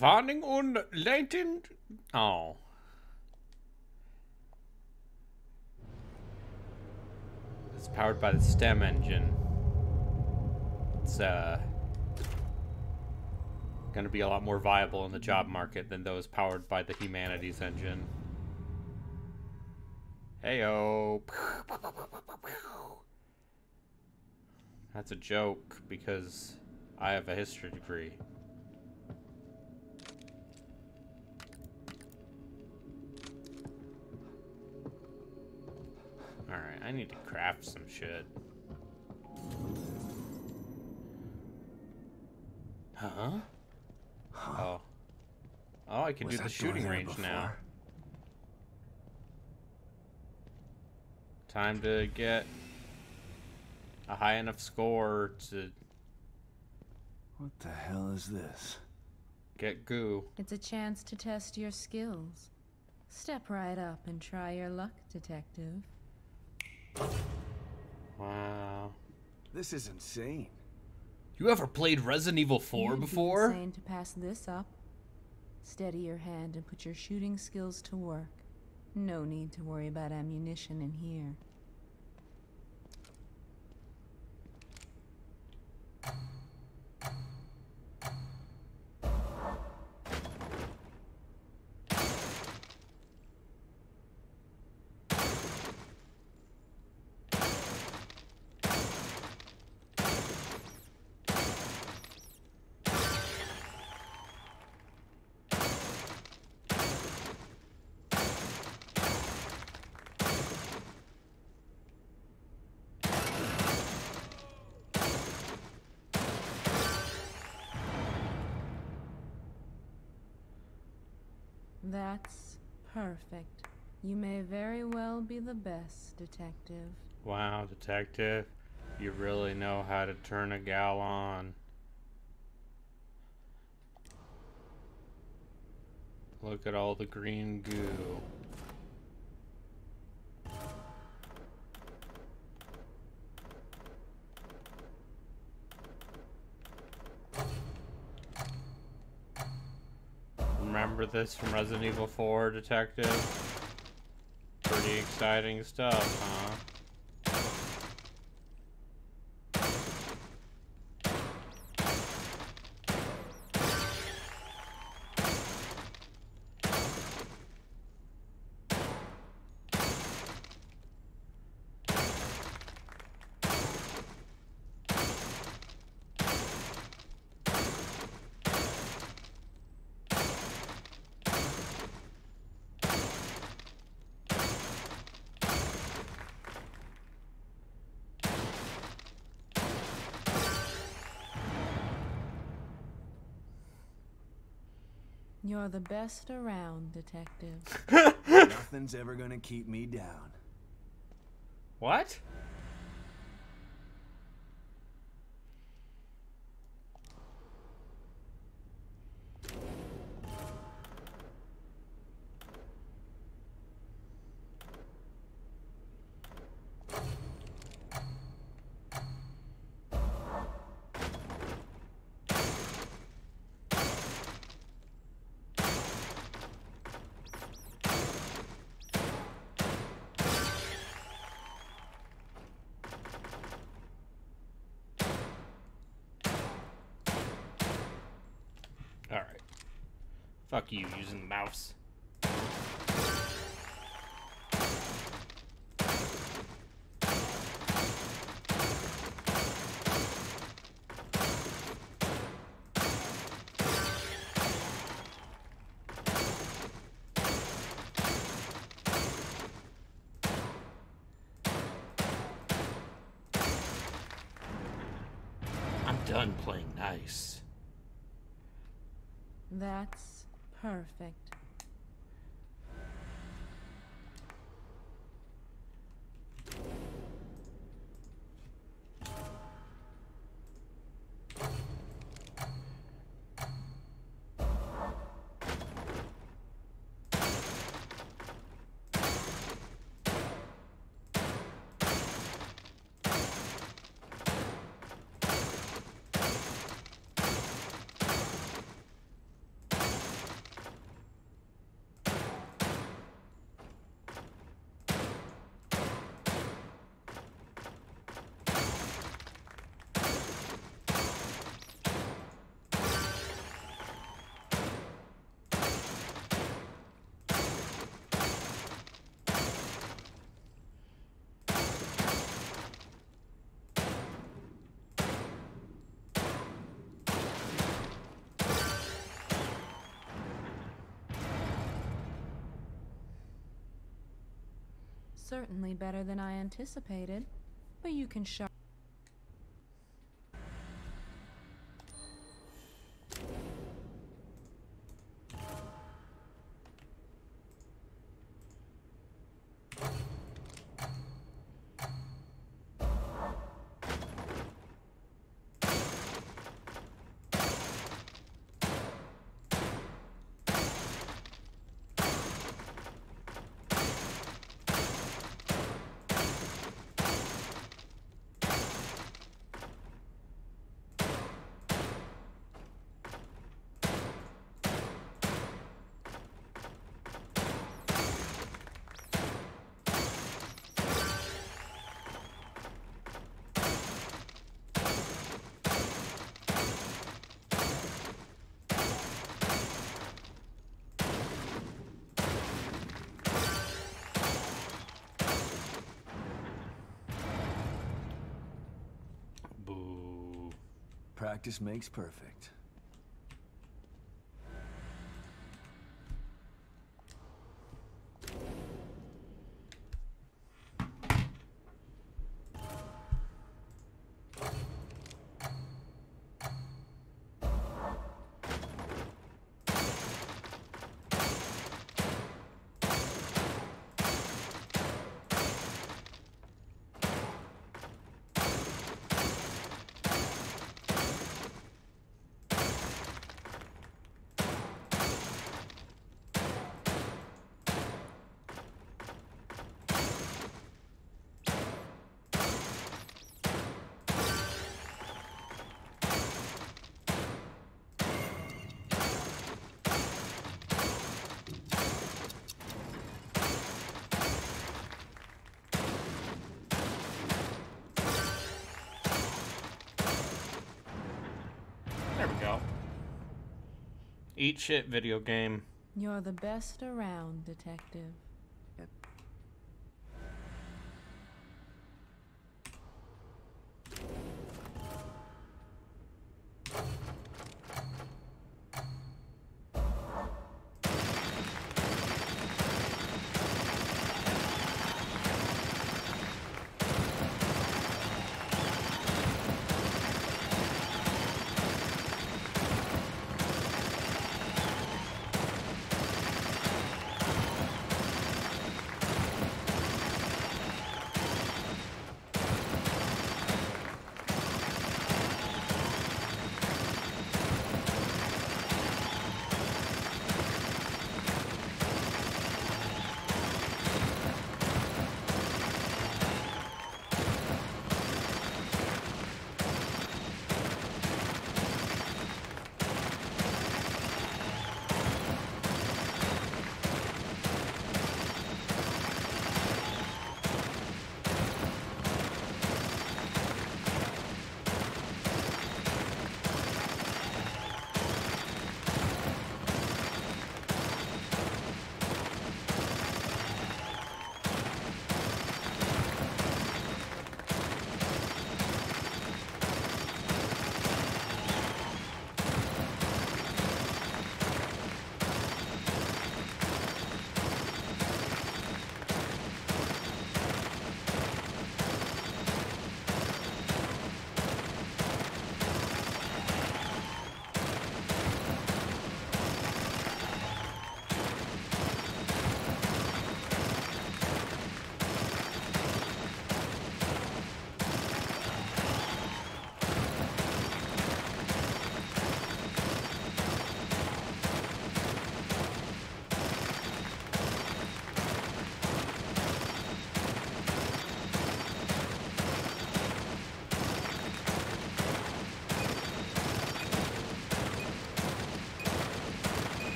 Warning und latent. Oh. It's powered by the STEM engine. It's gonna be a lot more viable in the job market than those powered by the humanities engine. Heyo. That's a joke because I have a history degree. Alright, I need to craft some shit. Huh? Oh. Oh, I can do the shooting range now. Time to get a high enough score to... What the hell is this? Get goo. It's a chance to test your skills. Step right up and try your luck, detective. Wow. This is insane. You ever played Resident Evil 4 before? Insane to pass this up. Steady your hand and put your shooting skills to work. No need to worry about ammunition in here. That's perfect. You may very well be the best, detective. Wow, detective. You really know how to turn a gal on. Look at all the green goo. Remember this from Resident Evil 4, detective? Pretty exciting stuff, huh? You're the best around, detective. Nothing's ever gonna keep me down. What? Alright. Fuck you, using the mouse. I'm done playing nice. That's perfect. Certainly better than I anticipated, but you can sharpen. Boo. Practice makes perfect. There we go. Eat shit, video game. You're the best around, detective.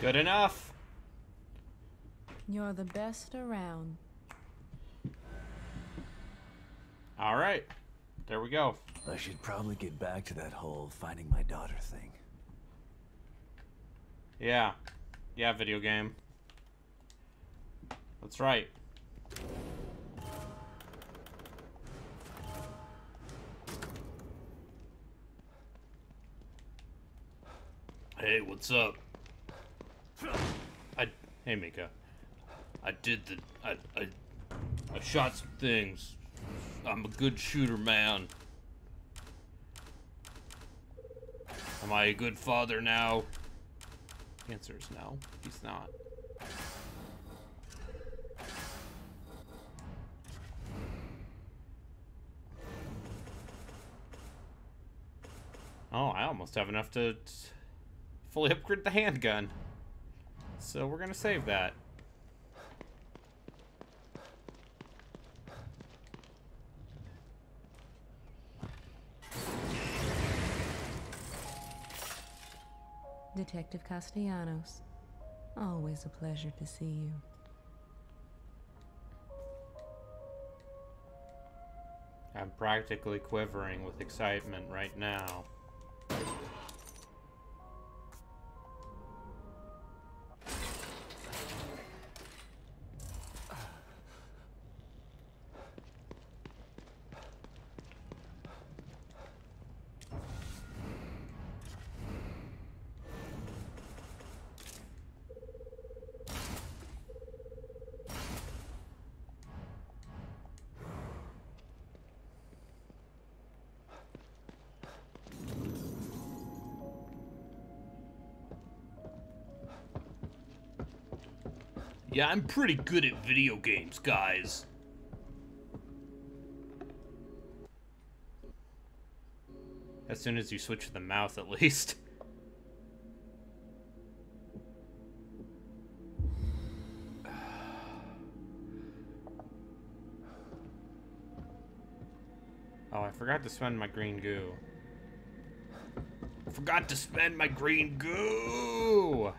Good enough. You're the best around. All right. There we go. I should probably get back to that whole finding my daughter thing. Yeah. Yeah, video game. That's right. Hey, what's up? Hey, Mika. I did the... I shot some things. I'm a good shooter, man. Am I a good father now? The answer is no. He's not. Oh, I almost have enough to fully upgrade the handgun. So we're gonna save that. Detective Castellanos. Always a pleasure to see you. I'm practically quivering with excitement right now. Yeah, I'm pretty good at video games, guys. As soon as you switch to the mouse, at least. Oh, I forgot to spend my green goo. I forgot to spend my green goo!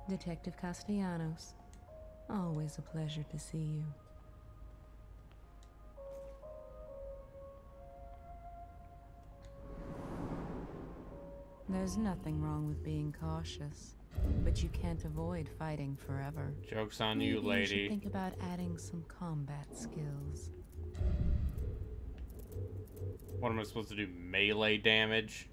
Detective Castellanos. Always a pleasure to see you. There's nothing wrong with being cautious, but you can't avoid fighting forever. Joke's on Maybe you, lady. You should think about adding some combat skills. What am I supposed to do? Melee damage?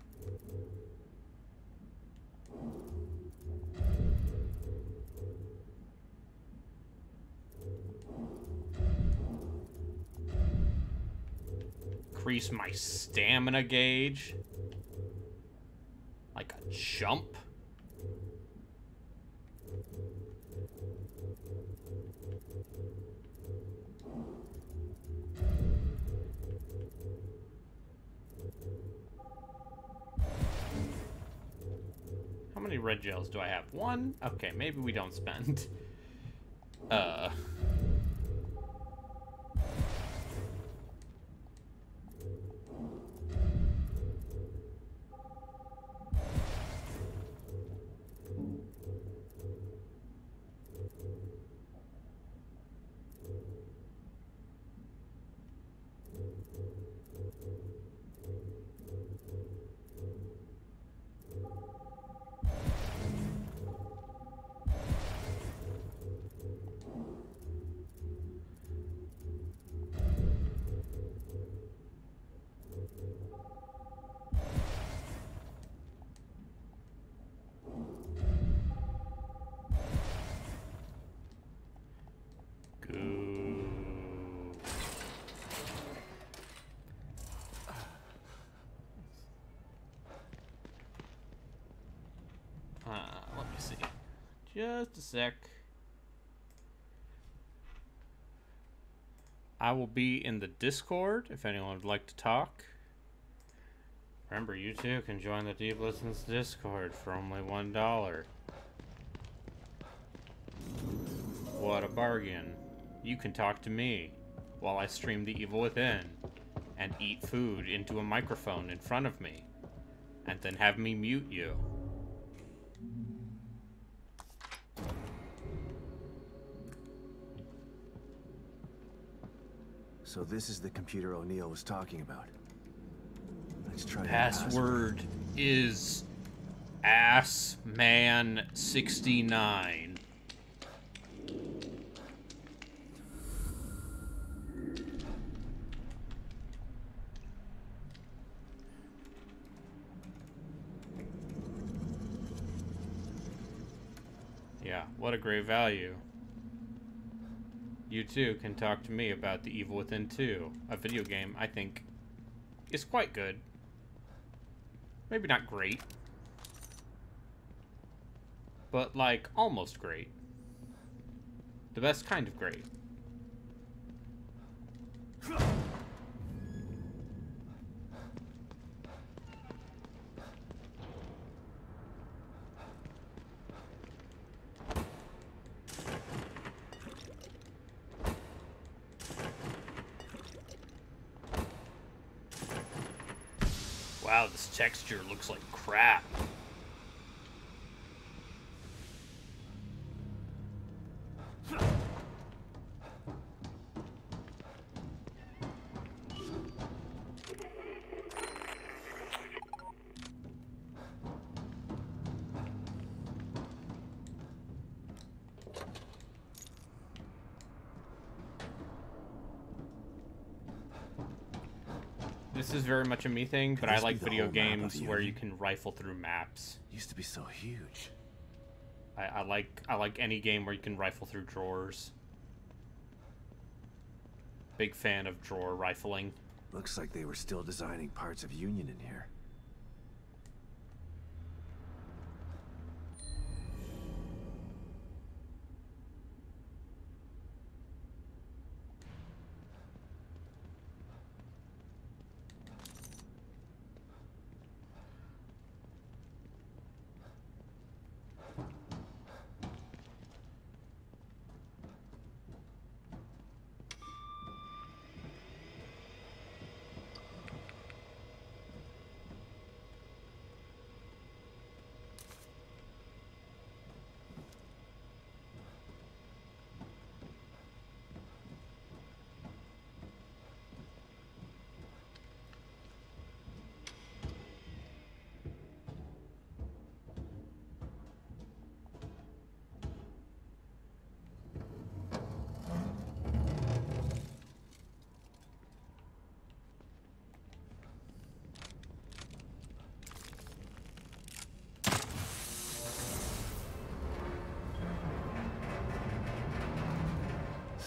Increase my stamina gauge? Like a jump? How many red gels do I have? One? Okay, maybe we don't spend. Let me see. Just a sec. I will be in the Discord if anyone would like to talk. Remember, you too can join the Deep Listens Discord for only $1. What a bargain. You can talk to me while I stream The Evil Within and eat food into a microphone in front of me and then have me mute you. So this is the computer O'Neill was talking about. Let's try Password is Assman69. Yeah, what a great value. You too can talk to me about The Evil Within 2, a video game I think is quite good. Maybe not great, but like almost great. The best kind of great. Wow, this texture looks like crap. This is very much a me thing, but I like video games where you can rifle through maps. Used to be so huge. I like any game where you can rifle through drawers. Big fan of drawer rifling. Looks like they were still designing parts of Union in here.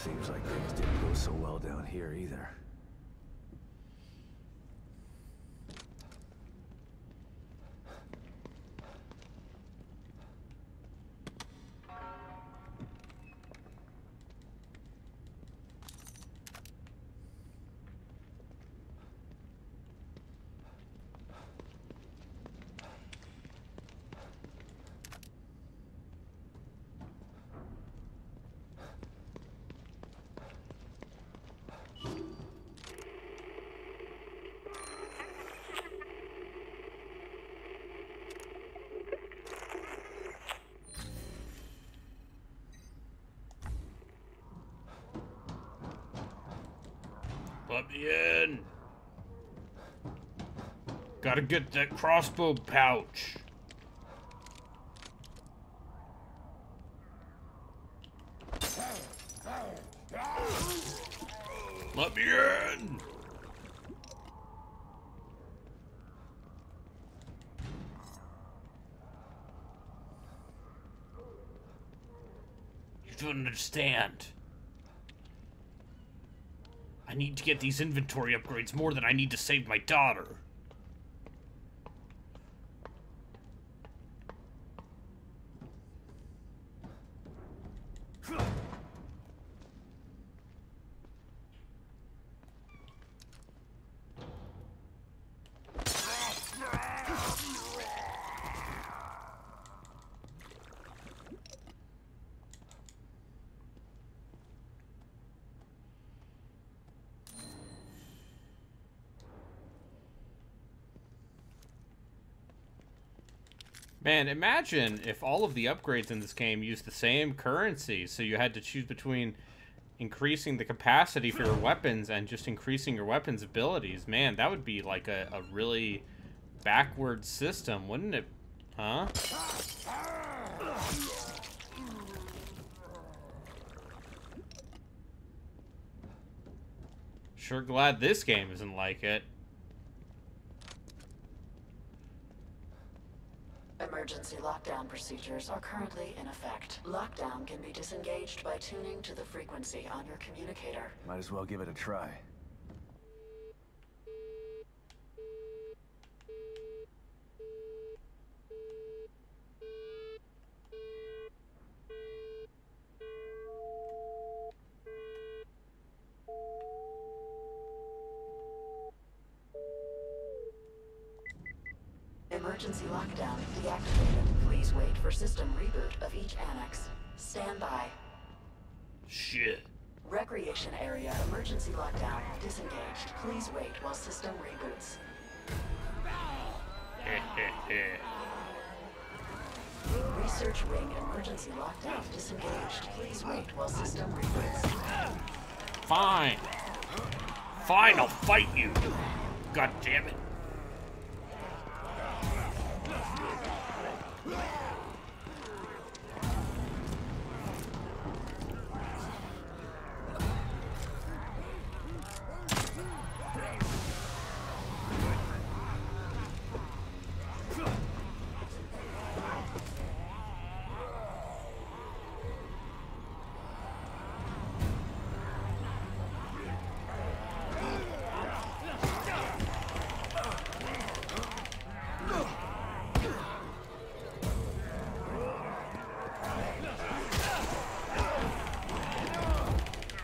Seems like things didn't go so well down here either. Let me in. Gotta get that crossbow pouch. Let me in. You don't understand. I need to get these inventory upgrades more than I need to save my daughter. Man, imagine if all of the upgrades in this game used the same currency, so you had to choose between increasing the capacity for your weapons and just increasing your weapons' abilities. Man, that would be like a really backward system, wouldn't it? Huh? Sure glad this game isn't like it. Emergency lockdown procedures are currently in effect. Lockdown can be disengaged by tuning to the frequency on your communicator. Might as well give it a try. Emergency lockdown deactivated. Please wait for system reboot of each annex. Stand by. Shit. Recreation area emergency lockdown disengaged. Please wait while system reboots. Research wing emergency lockdown disengaged. Please wait while system reboots. Fine. Fine, I'll fight you. God damn it.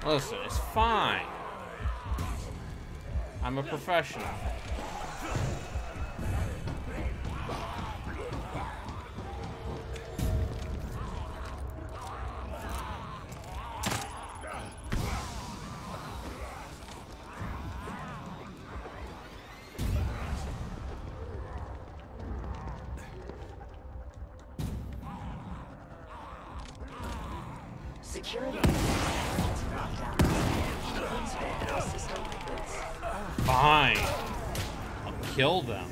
Listen, it's fine. I'm a professional. Security. Fine. I'll kill them.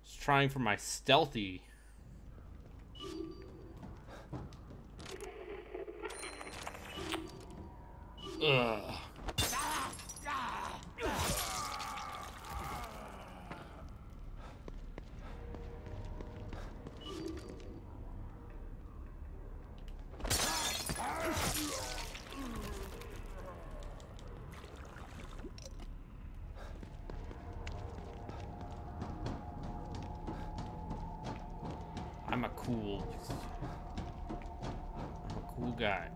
Just trying for my stealthy. Ugh. I'm a cool guy.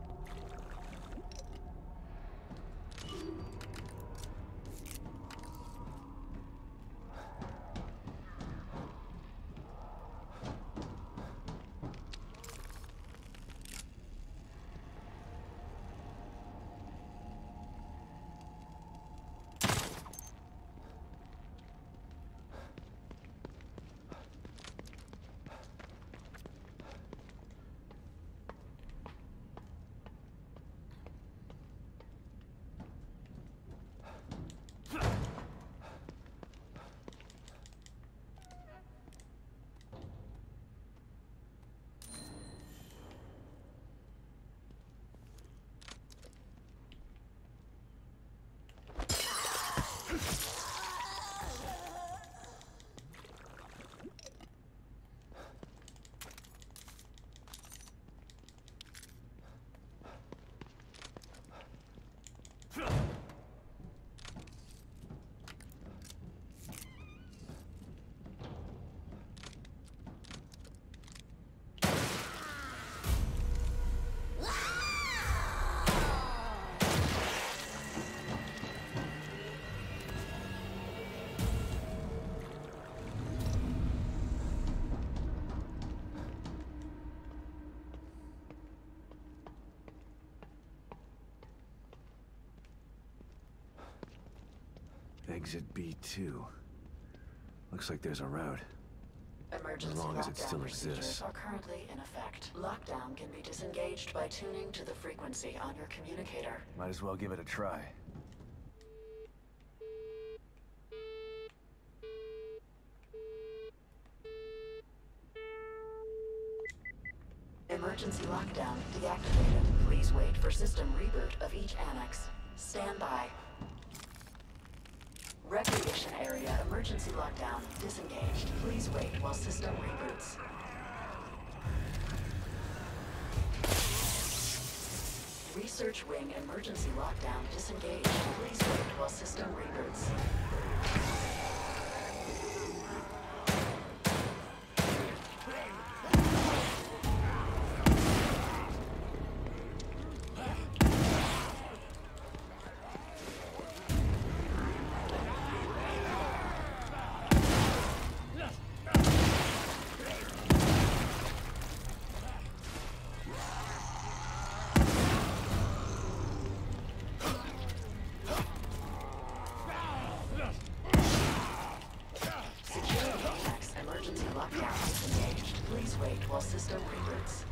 Exit B2. Looks like there's a route. Emergency As long as it lockdown still procedures exists. are currently in effect. Lockdown can be disengaged by tuning to the frequency on your communicator. Might as well give it a try. Emergency lockdown deactivated. Please wait for system reboot of each annex. Stand by. Recreation area emergency lockdown disengaged. Please wait while system reboots. Research wing emergency lockdown disengaged. Please wait while system reboots. While system reboots.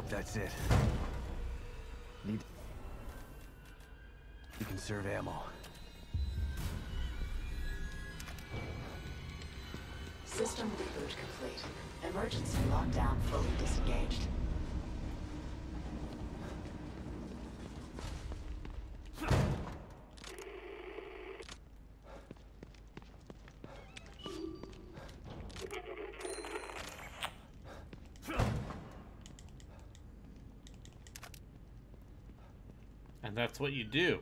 That's it. Need to conserve ammo. System reboot complete. Emergency lockdown fully disengaged. And that's what you do.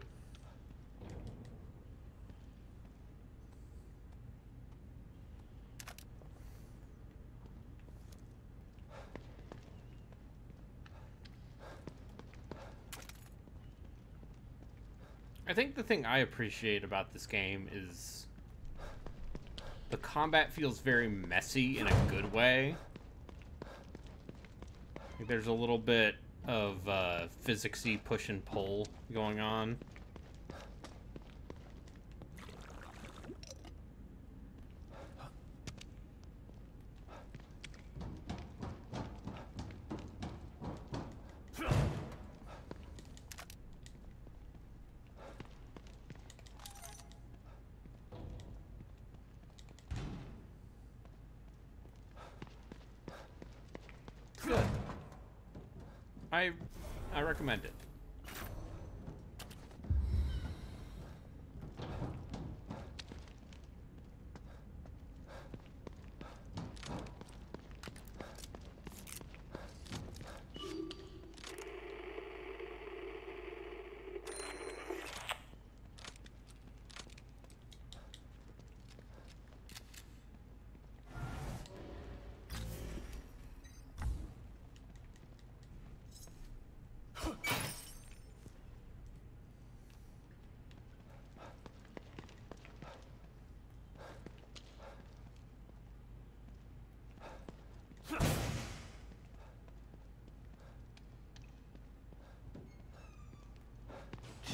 I think the thing I appreciate about this game is the combat feels very messy in a good way. Like there's a little bit of physicsy push and pull going on. Good. I recommend it.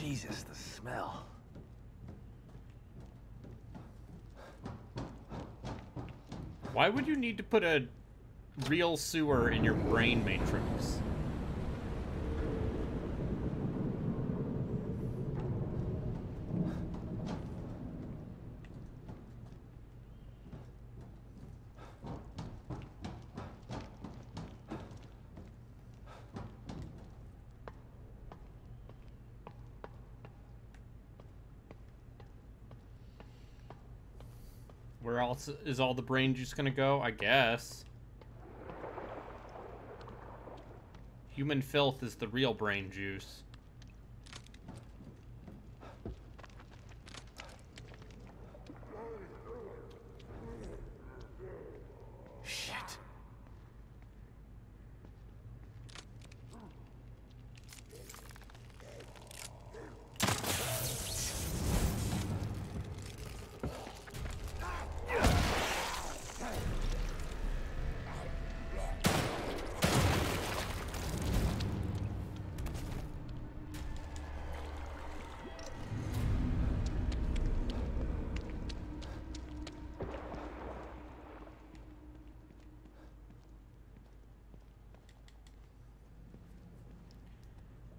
Jesus, the smell. Why would you need to put a real sewer in your brain matrix? Where else is all the brain juice gonna go? I guess. Human filth is the real brain juice. Shit.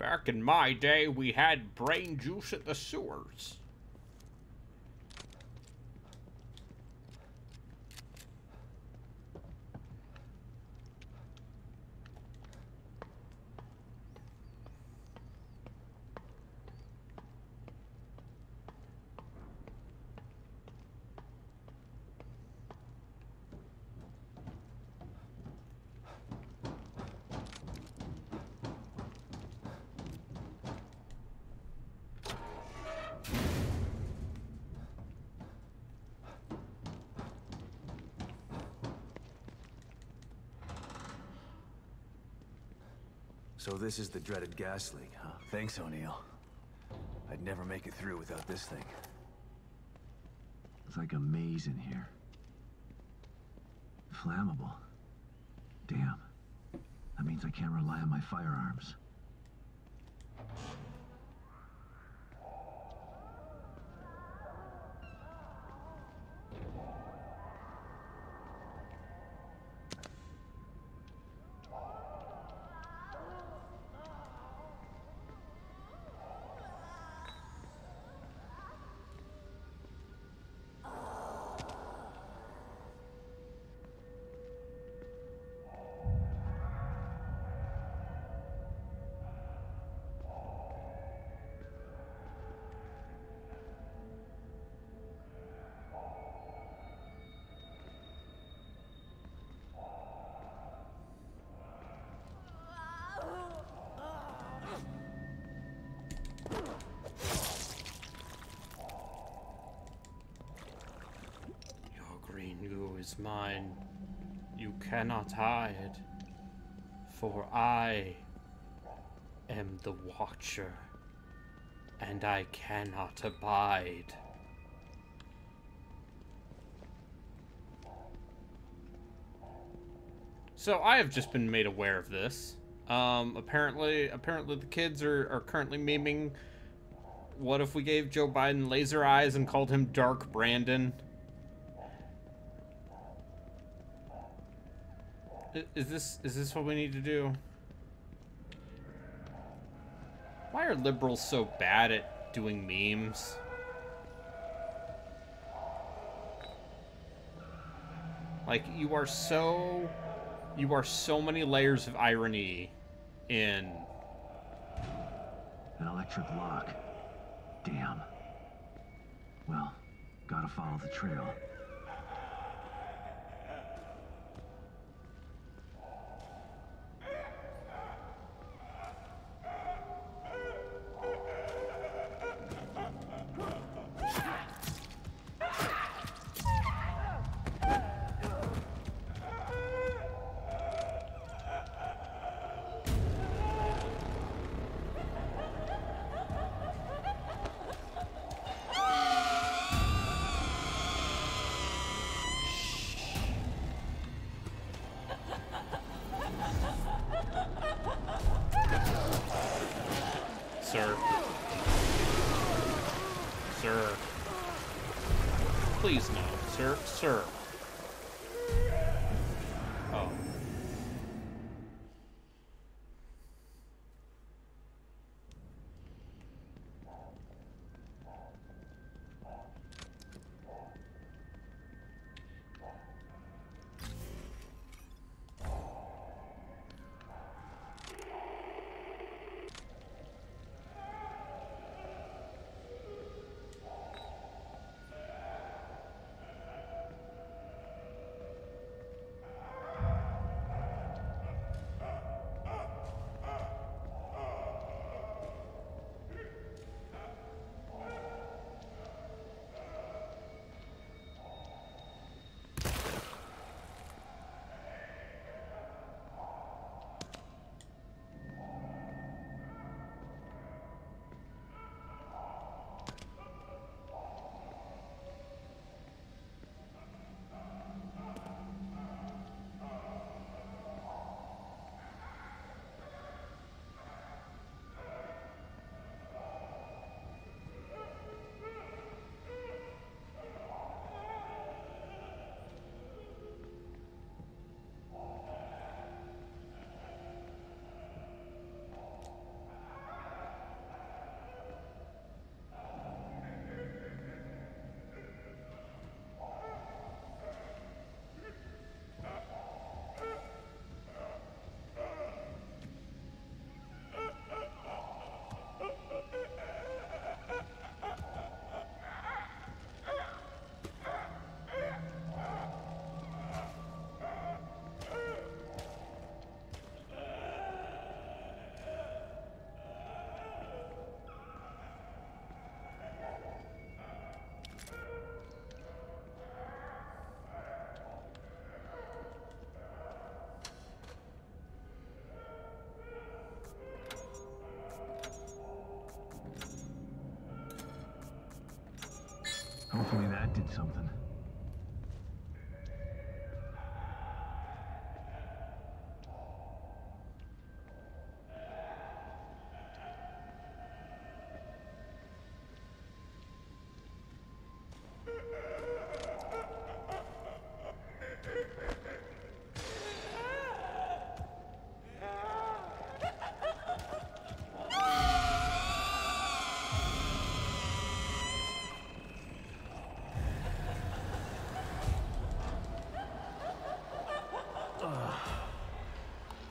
Back in my day, we had brain juice at the sewers. So this is the dreaded gas leak, huh? Thanks, O'Neill. I'd never make it through without this thing. It's like a maze in here. Flammable. Damn. That means I can't rely on my firearms. Is mine. You cannot hide, for I am the Watcher, and I cannot abide. So I have just been made aware of this. Apparently the kids are currently memeing, what if we gave Joe Biden laser eyes and called him Dark Brandon? Is this what we need to do? Why are liberals so bad at doing memes? Like, you are so many layers of irony in... An electric lock. Damn. Well, gotta follow the trail. Sir. Sir. Please no. Sir. Sir. Oh. Hopefully that did something.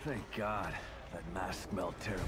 Thank God. That mask smelled terrible.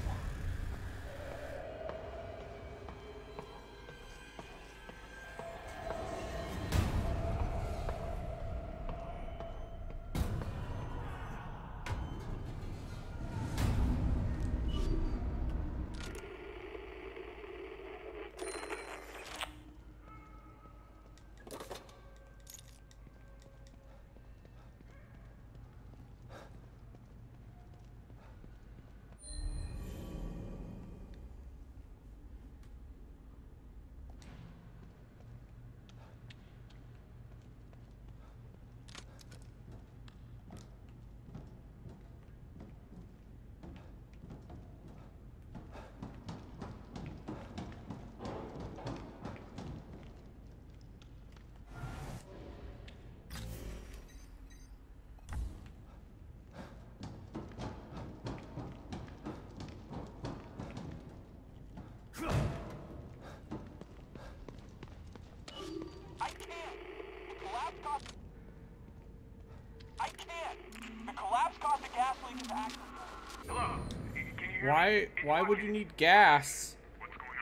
Why would you need gas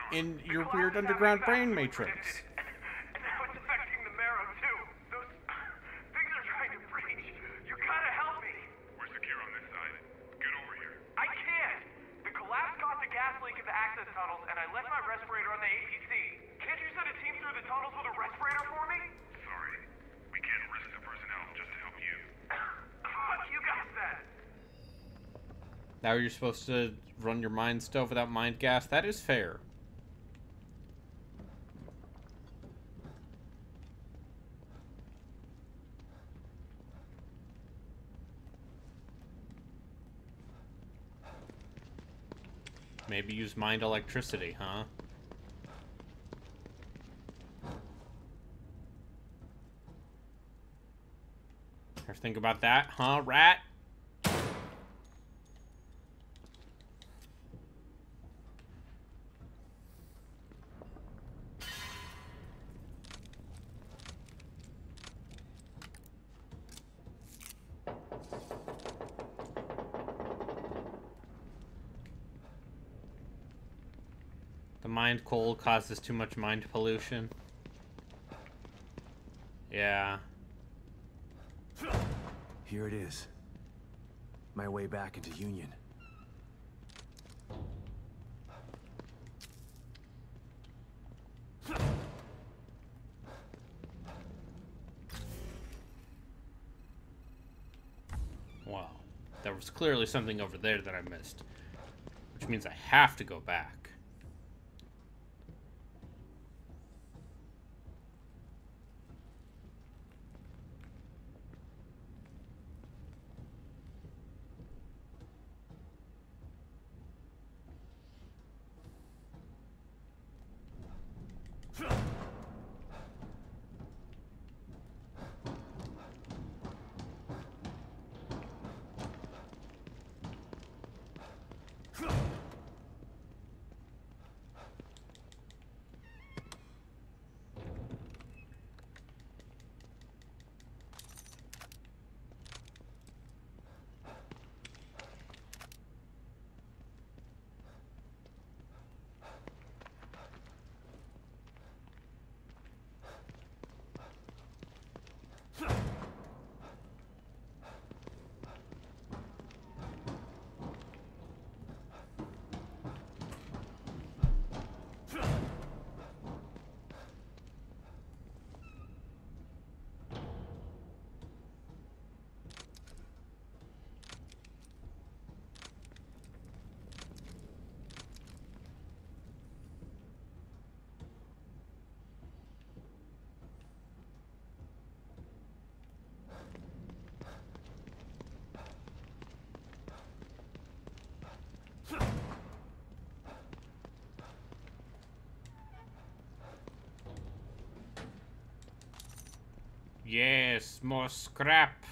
in your weird underground brain matrix? And now it's affecting the marrow too. Those things are trying to breach. You gotta help me. We're secure on this side. Get over here. I can't. The collapse caused a gas leak in the access tunnels, and I left my respirator on the APC. Can't you send a team through the tunnels with a respirator for me? Sorry. We can't risk the personnel just to help you. Fuck you guys then. Now you're supposed to run your mind stove without mind gas? That is fair. Maybe use mind electricity, huh? Ever think about that, huh, rat? The mind cold causes too much mind pollution. Yeah. Here it is. My way back into Union. Wow. There was clearly something over there that I missed. Which means I have to go back. Yes, more scrap.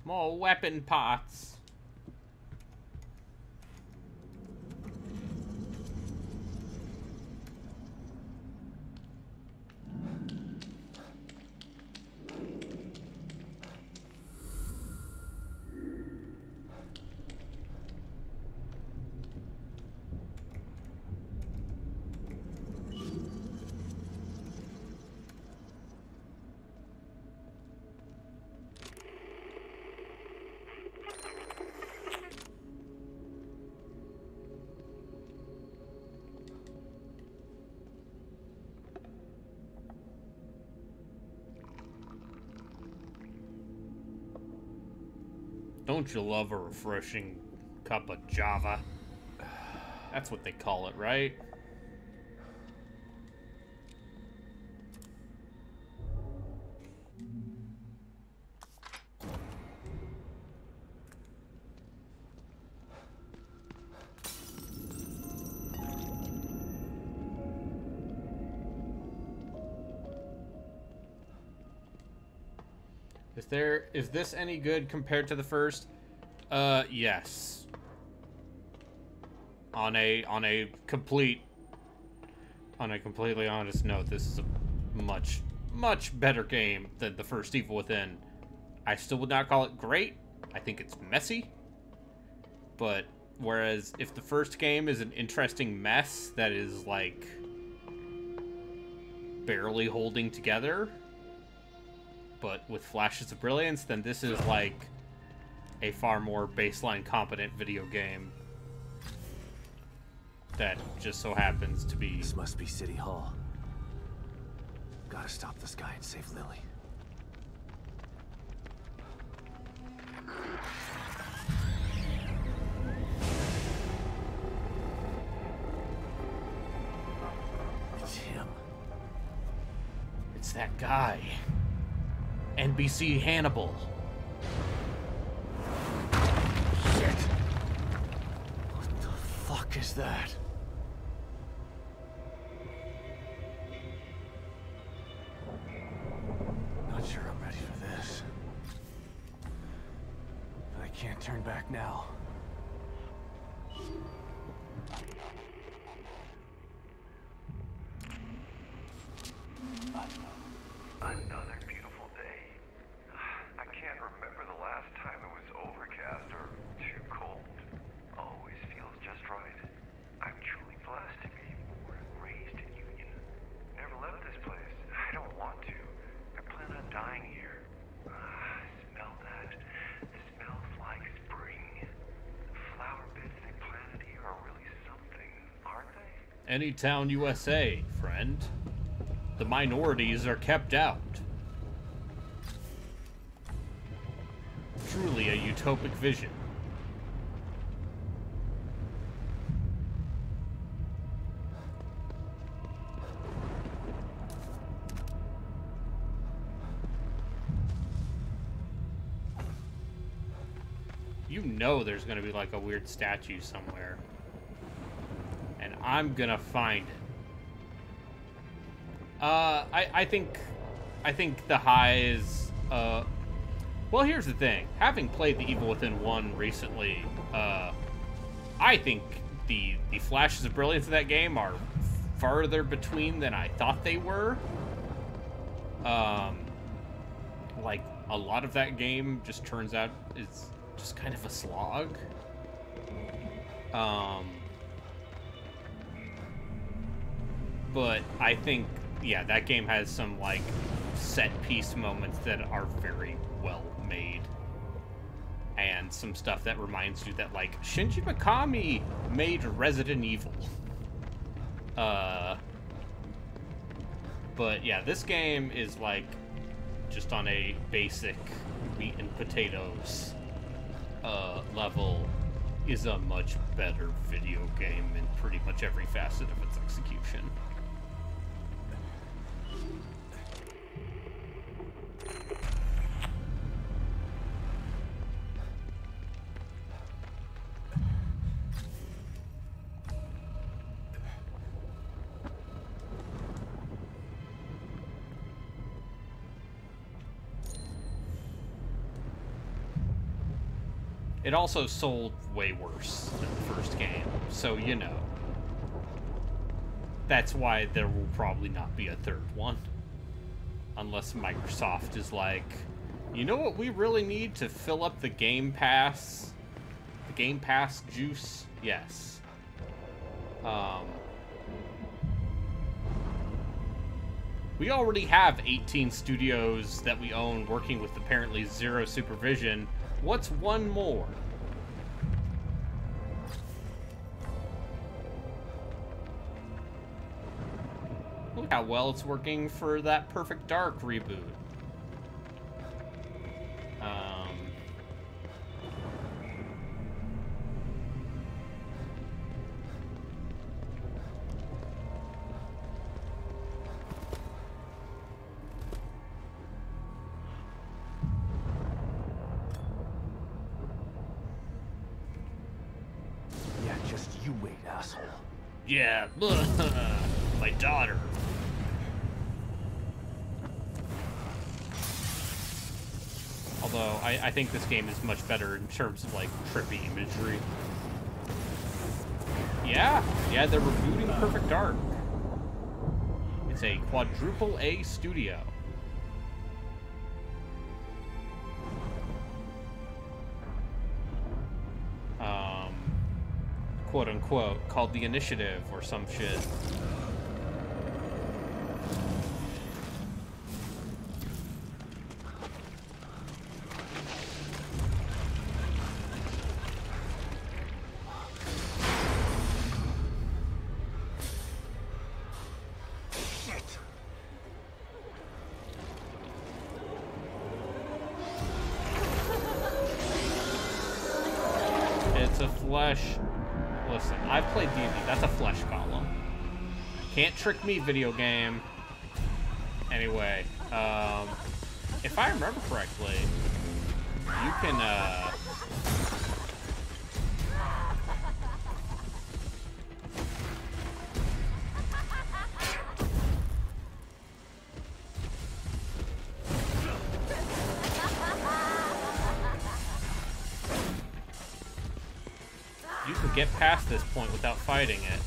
More weapon parts. Don't you love a refreshing cup of Java? That's what they call it, right? Is this any good compared to the first? Yes. On a completely honest note, this is a much better game than the first Evil Within. I still would not call it great. I think it's messy. But whereas if the first game is an interesting mess that is like barely holding together, but with flashes of brilliance, then this is like a far more baseline competent video game that just so happens to be... This must be City Hall. Gotta stop this guy and save Lily. It's him. It's that guy. NBC Hannibal. Shit. What the fuck is that? Not sure I'm ready for this. But I can't turn back now. Another beautiful day. I can't remember the last time it was overcast or too cold. Always feels just right. I'm truly blessed to be born and raised in Union. Never left this place. I don't want to. I plan on dying here. Smell that. It smells like spring. The flower beds they planted here are really something, aren't they? Anytown, USA, friend. The minorities are kept out. Truly a utopic vision. You know there's gonna be like a weird statue somewhere. And I'm gonna find it. I think the highs, well, here's the thing. Having played the Evil Within 1 recently, I think the flashes of brilliance of that game are farther between than I thought they were. Like, a lot of that game just turns out it's just kind of a slog. But I think, yeah, that game has some, like, set-piece moments that are very well made. And some stuff that reminds you that, like, Shinji Mikami made Resident Evil. But, yeah, this game is, like, just on a basic meat and potatoes level, is a much better video game in pretty much every facet of its execution. It also sold way worse than the first game, so you know. That's why there will probably not be a third one. Unless Microsoft is like, you know what we really need to fill up the Game Pass? The Game Pass juice? Yes. We already have 18 studios that we own working with apparently zero supervision. What's one more? Look how well it's working for that Perfect Dark reboot. Yeah, just you wait, asshole. Yeah, my daughter. Although, I think this game is much better in terms of, like, trippy imagery. Yeah, they're rebooting Perfect Dark. It's a quadruple A studio. Quote unquote, called The Initiative or some shit. It's a flesh. Listen, I've played D&D. That's a flesh golem. Can't trick me, video game. Anyway, if I remember correctly, you can, you can get past this point without fighting it.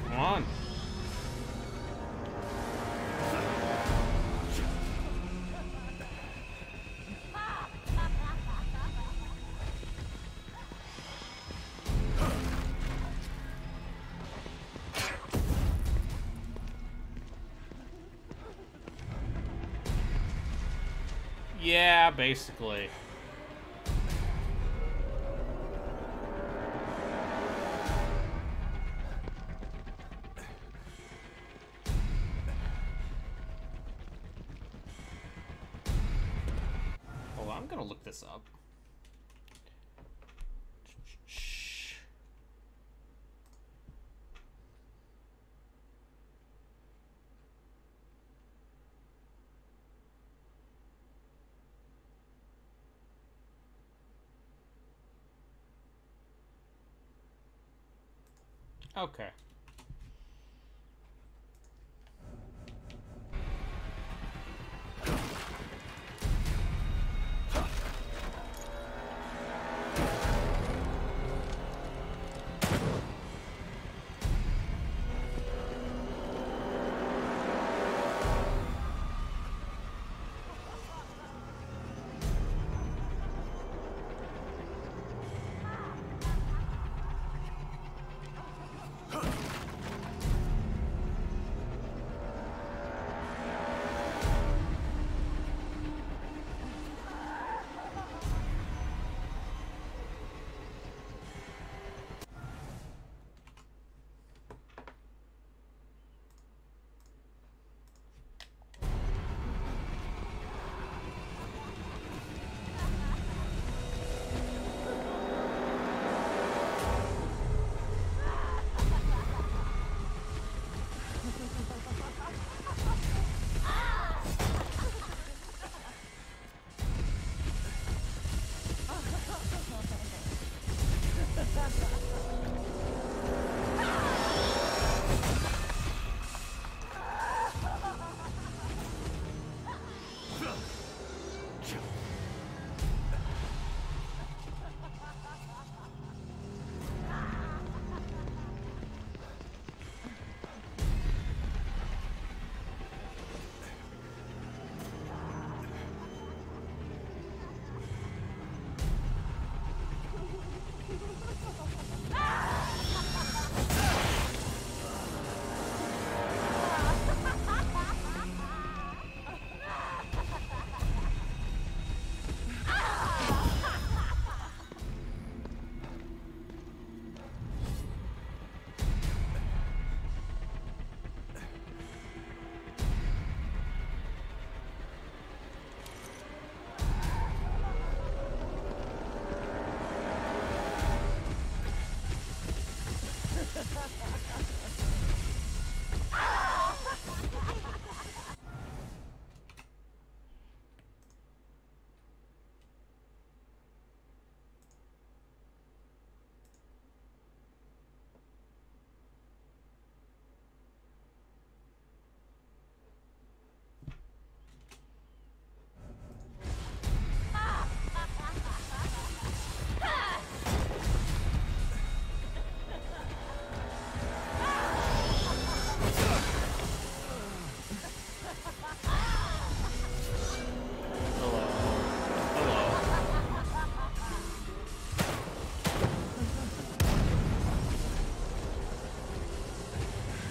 Come on. Yeah, basically. Hold on, I'm gonna look this up. Okay.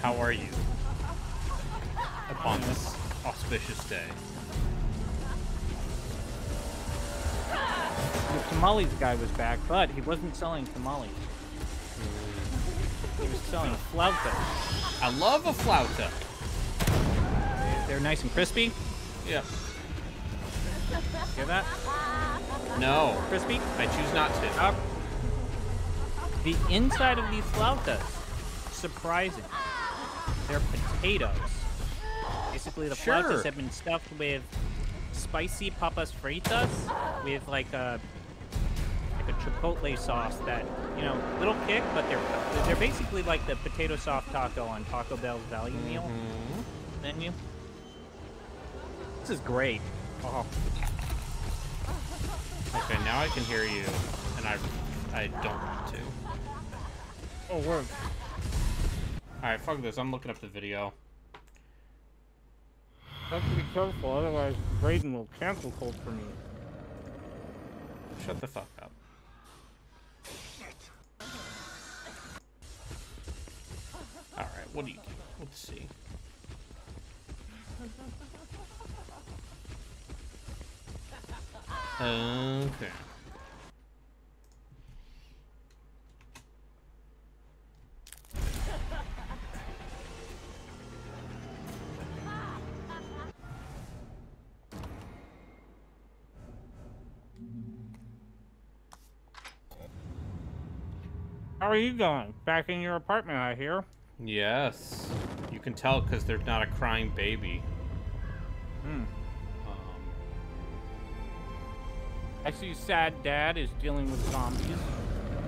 How are you? Upon this auspicious day. The tamales guy was back, but he wasn't selling tamales. He was selling flautas. I love a flauta. They're nice and crispy. Yep. Hear that? No. Crispy? I choose not to. The inside of these flautas, surprising. They're potatoes. Basically, the flautas have been stuffed with spicy papas fritas with like a chipotle sauce that, you know, little kick, but they're basically like the potato soft taco on Taco Bell's value meal menu. This is great. Oh. Okay, now I can hear you, and I don't want to. Oh, word. Alright, fuck this. I'm looking up the video. Have to be careful, otherwise Brayden will cancel cult for me. Shut the fuck up. Alright, what do you do? Let's see. Okay. How are you going? Back in your apartment, I hear. Yes. You can tell because there's not a crying baby. I see sad dad is dealing with zombies.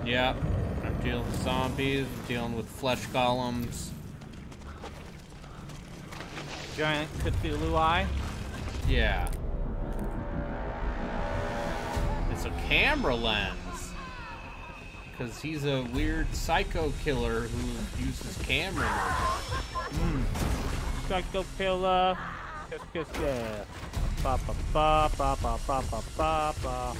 Yeah. I'm Dealing with zombies, dealing with flesh golems. Giant Cthulhu eye. Yeah. It's a camera lens. Because he's a weird psycho killer who uses camera lenses. Psycho killer. Ba ba ba ba ba ba ba ba ba.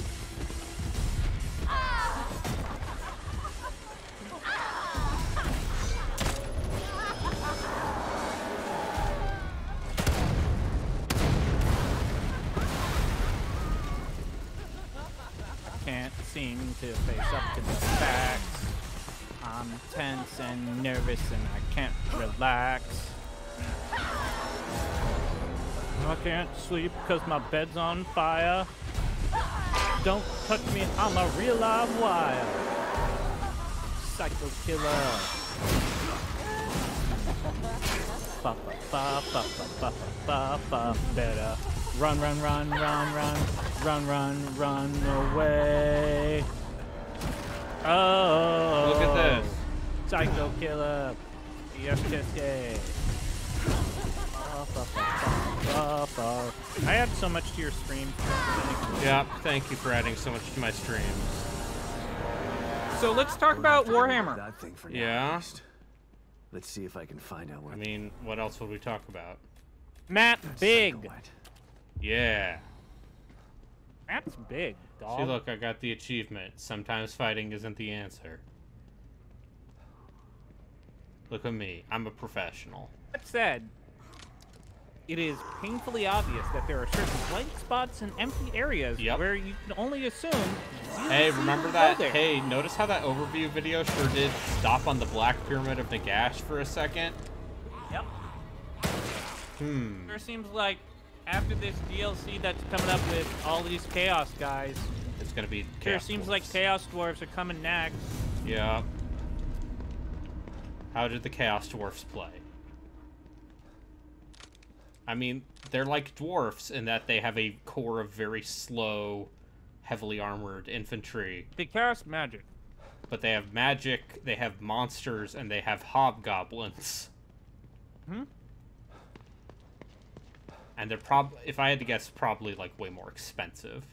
Can't seem to face up to the facts. I'm tense and nervous and I can't relax. I can't sleep because my bed's on fire. Don't touch me, I'm a real live wire. Psycho killer. Ba ba ba ba ba ba ba ba. Better run, run, run, run, run, run, run, run away. Oh, Look at this. Psycho killer. Yes, yes, yes. I add so much to your stream. Yeah, thank you for adding so much to my streams. So let's talk about Warhammer. That thing for now, Yeah? at least. Let's see if I can find out where. I mean, what else would we talk about? Matt Big. Psycho went. Yeah. Matt's big, dog. See, look, I got the achievement. Sometimes fighting isn't the answer. Look at me. I'm a professional. That said, it is painfully obvious that there are certain blank spots and empty areas where you can only assume. Hey, remember that? There. Hey, notice how that overview video sure did stop on the Black Pyramid of Nagash for a second? Yep. Hmm. Sure seems like after this DLC that's coming up with all these Chaos guys, It's gonna be sure Chaos seems Dwarfs. like Chaos Dwarves are coming next. Yeah. How did the Chaos Dwarfs play? I mean, they're like dwarfs in that they have a core of very slow, heavily armored infantry. They cast magic. But they have magic, they have monsters, and they have hobgoblins. Hmm? And they're if I had to guess, probably like way more expensive.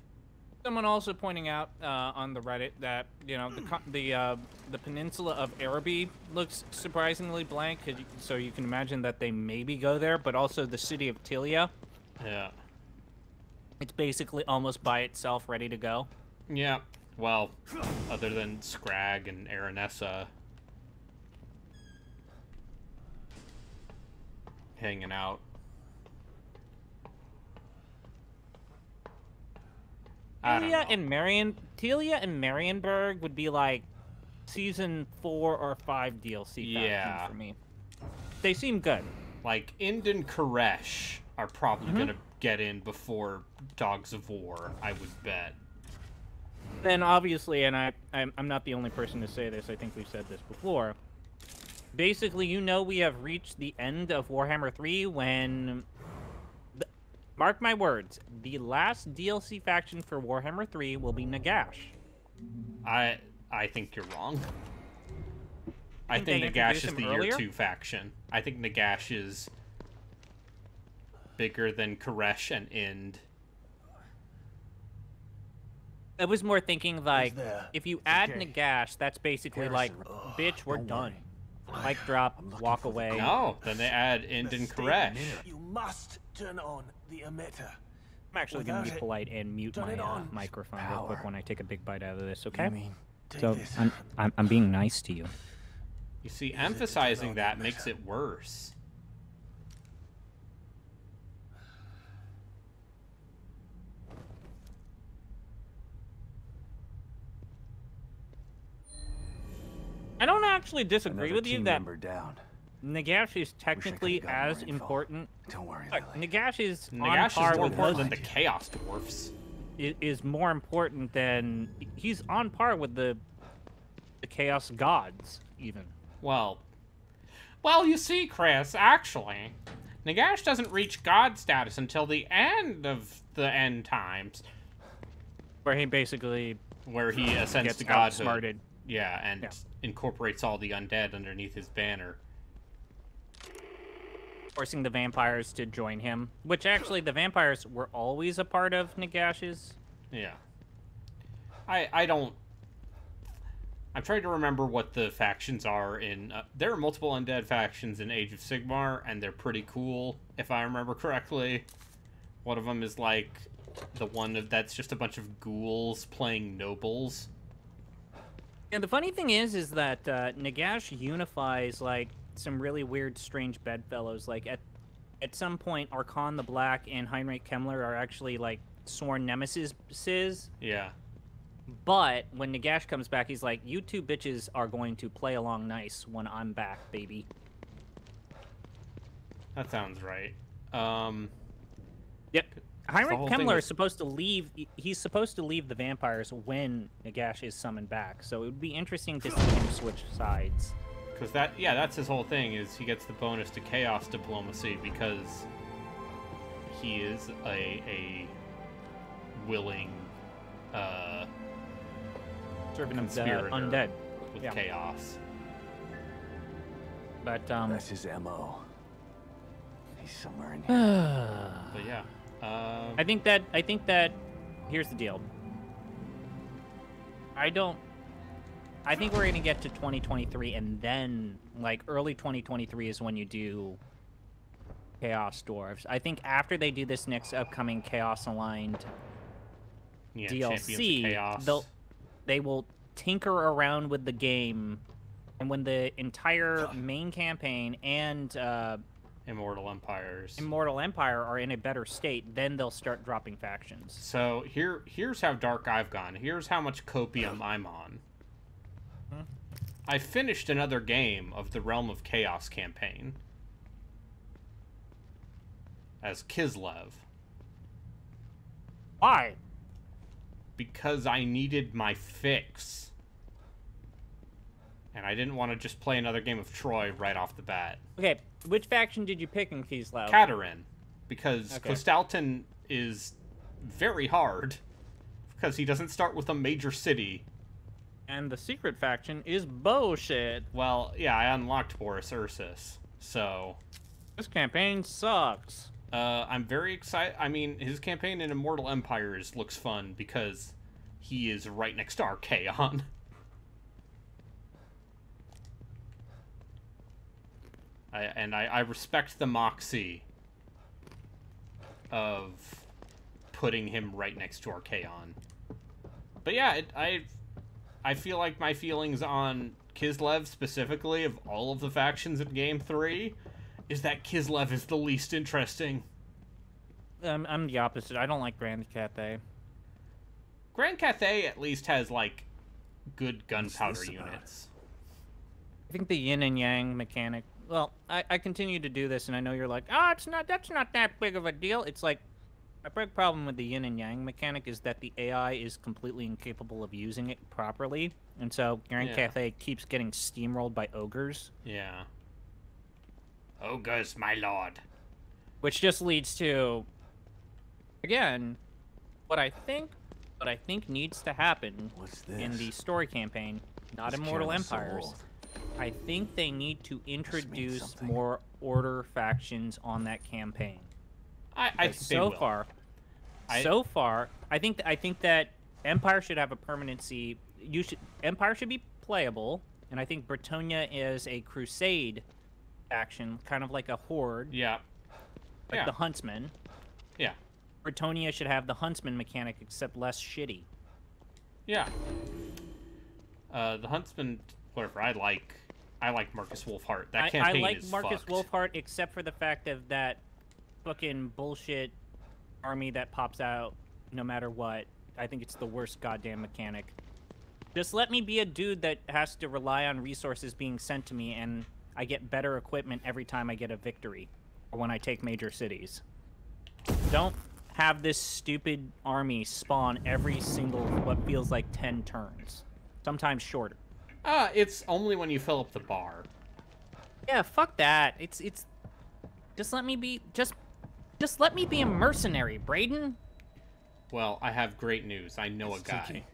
Someone also pointing out on the Reddit that the peninsula of Araby looks surprisingly blank, so you can imagine that they maybe go there. But also the city of Tilia, Yeah. it's basically almost by itself, ready to go. Yeah. Well, other than Scrag and Aranessa hanging out. I don't know. Tilia and Marienburg would be like season 4 or 5 DLC factions for me. They seem good. Like, Ind and Koresh are probably gonna get in before Dogs of War, I would bet. Then obviously, and I'm not the only person to say this, I think we've said this before. Basically, you know we have reached the end of Warhammer 3 when... Mark my words, the last DLC faction for Warhammer 3 will be Nagash. I think you're wrong. I Think think they Nagash introduced is him the earlier? year 2 faction. I think Nagash is bigger than Koresh and Ind. I was more thinking like, there? if you It's add okay. Nagash, that's basically like, bitch, we're don't done. worry. Mic drop, walk for the away. No, then they add Ind and Koresh. You must turn on the emitter. I'm actually going to Without be it, polite and mute turn my it on. microphone real quick when I take a big bite out of this, okay? You mean, Take So this. I'm being nice to you. You see, emphasizing that makes it worse. I don't actually disagree another with you team that member down. Nagash is technically could've gotten as more info. important. Don't worry, Like, Lily. Nagash is on Nagash par is more with important than most, the Chaos Dwarfs. is more important than he's on par with the Chaos Gods even. Well, you see, Chris, actually, Nagash doesn't reach god status until the end of the end times, Where he basically where he ascends gets to godhood. outsmarted. Yeah, and incorporates all the undead underneath his banner. Forcing the vampires to join him, which actually the vampires were always a part of Nagash's. Yeah. I don't... I'm trying to remember what the factions are in... there are multiple undead factions in Age of Sigmar, and they're pretty cool, if I remember correctly. One of them is, like, the one that's just a bunch of ghouls playing nobles. And the funny thing is that Nagash unifies, like, some really weird, strange bedfellows. Like, at some point, Archon the Black and Heinrich Kemmler are actually, like, sworn nemesis. Yeah. But when Nagash comes back, he's like, you two bitches are going to play along nice when I'm back, baby. That sounds right. Yep. Heinrich Kemmler is supposed to leave. He's supposed to leave the vampires when Nagash is summoned back. So it would be interesting to see him switch sides. Because that's his whole thing, is he gets the bonus to chaos diplomacy because he is a willing servant of the conspirator undead with chaos. But that's his MO. He's somewhere in here. But yeah. I think that here's the deal. I think we're gonna get to 2023, and then like early 2023 is when you do Chaos Dwarves. I think after they do this next upcoming Chaos Aligned DLC, they will tinker around with the game, and when the entire main campaign and Immortal Empire are in a better state, then they'll start dropping factions. So here's how dark I've gone. Here's how much copium I'm on. I finished another game of the Realm of Chaos campaign as Kislev. Why? Because I needed my fix. And I didn't want to just play another game of Troy right off the bat. Okay, which faction did you pick in Kislev? Katarin. Because Kostalton is very hard. Because he doesn't start with a major city. And the secret faction is bullshit. Well, yeah, I unlocked Boris Ursus, so... This campaign sucks. I'm very excited. I mean, his campaign in Immortal Empires looks fun because he is right next to Archaon. I respect the moxie of putting him right next to Archaon. But yeah, I feel like my feelings on Kislev specifically, of all of the factions in Game 3, is that Kislev is the least interesting. I'm the opposite. I don't like Grand Cathay. Grand Cathay at least has, like, good gunpowder units. I think the yin and yang mechanic... Well, I continue to do this, and I know you're like, oh, that's not that big of a deal. It's like, my big problem with the yin and yang mechanic is that the AI is completely incapable of using it properly, and so Grand Cathay keeps getting steamrolled by ogres. Yeah. Ogres, my lord. Which just leads to, again, what I think needs to happen in the story campaign, not Immortal Empires. I think they need to introduce more Order factions on that campaign. I think they will. So far, I think that Empire should have a permanency. Empire should be playable, and I think Bretonnia is a Crusade faction, kind of like a Horde. Yeah. Like the Huntsman. Yeah. Bretonnia should have the Huntsman mechanic, except less shitty. Yeah. The Huntsman, whatever. I like Marcus Wolfhart. That campaign is I like Marcus fucked. Wolfhart, except for the fact of that fucking bullshit army that pops out no matter what. I think it's the worst goddamn mechanic. Just let me be a dude that has to rely on resources being sent to me, and I get better equipment every time I get a victory, or when I take major cities. Don't have this stupid army spawn every single, what feels like 10 turns. Sometimes shorter. It's only when you fill up the bar. Yeah, fuck that. It's just let me be just let me be a mercenary, Brayden. Well, I have great news. I know a guy.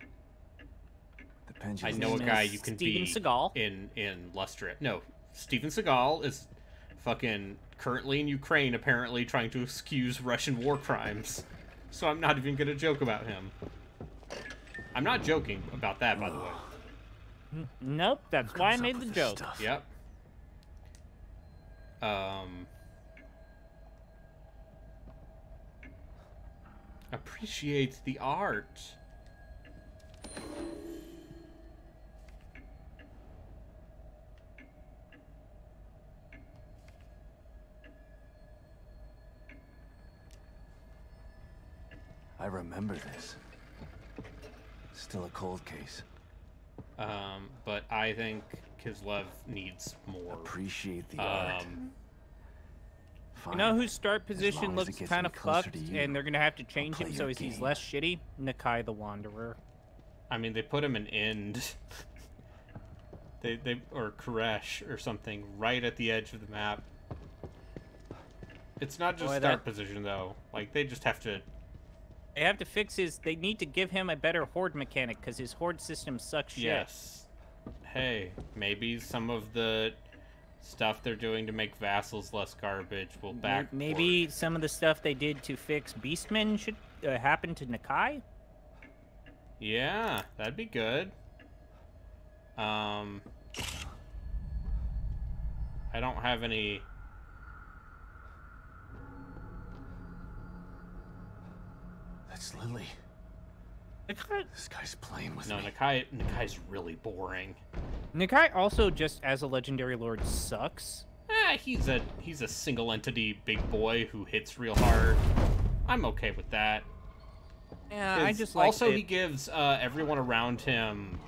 pendulum. I know a guy you can Steven be Seagal. in Lustria. No, Steven Seagal is fucking currently in Ukraine, apparently trying to excuse Russian war crimes. So I'm not even gonna joke about him. I'm not joking about that, by the way. Nope, that's why I made the joke. Stuff? Yep. Appreciate the art. I remember this. Still a cold case. But I think Kislev needs more. Appreciate the art. You know whose start As position long as it looks gets kind me of closer fucked, to you, and they're gonna have to change play him so your he's game. less shitty? Nakai the Wanderer. I mean, they put him in End. or Koresh or something right at the edge of the map. It's not just Boy, start position though. Like they just have to. They have to fix his. They need to give him a better horde mechanic because his horde system sucks shit. Yes. Hey, maybe some of the stuff they're doing to make vassals less garbage will back. Maybe some of the stuff they did to fix Beastmen should happen to Nakai. Yeah, that'd be good. I don't have any. That's Lily. This guy's playing with No, me. Nakai's really boring. Nakai also, just as a legendary lord, sucks. He's a single entity big boy who hits real hard. I'm okay with that. Yeah, I just like also he gives everyone around him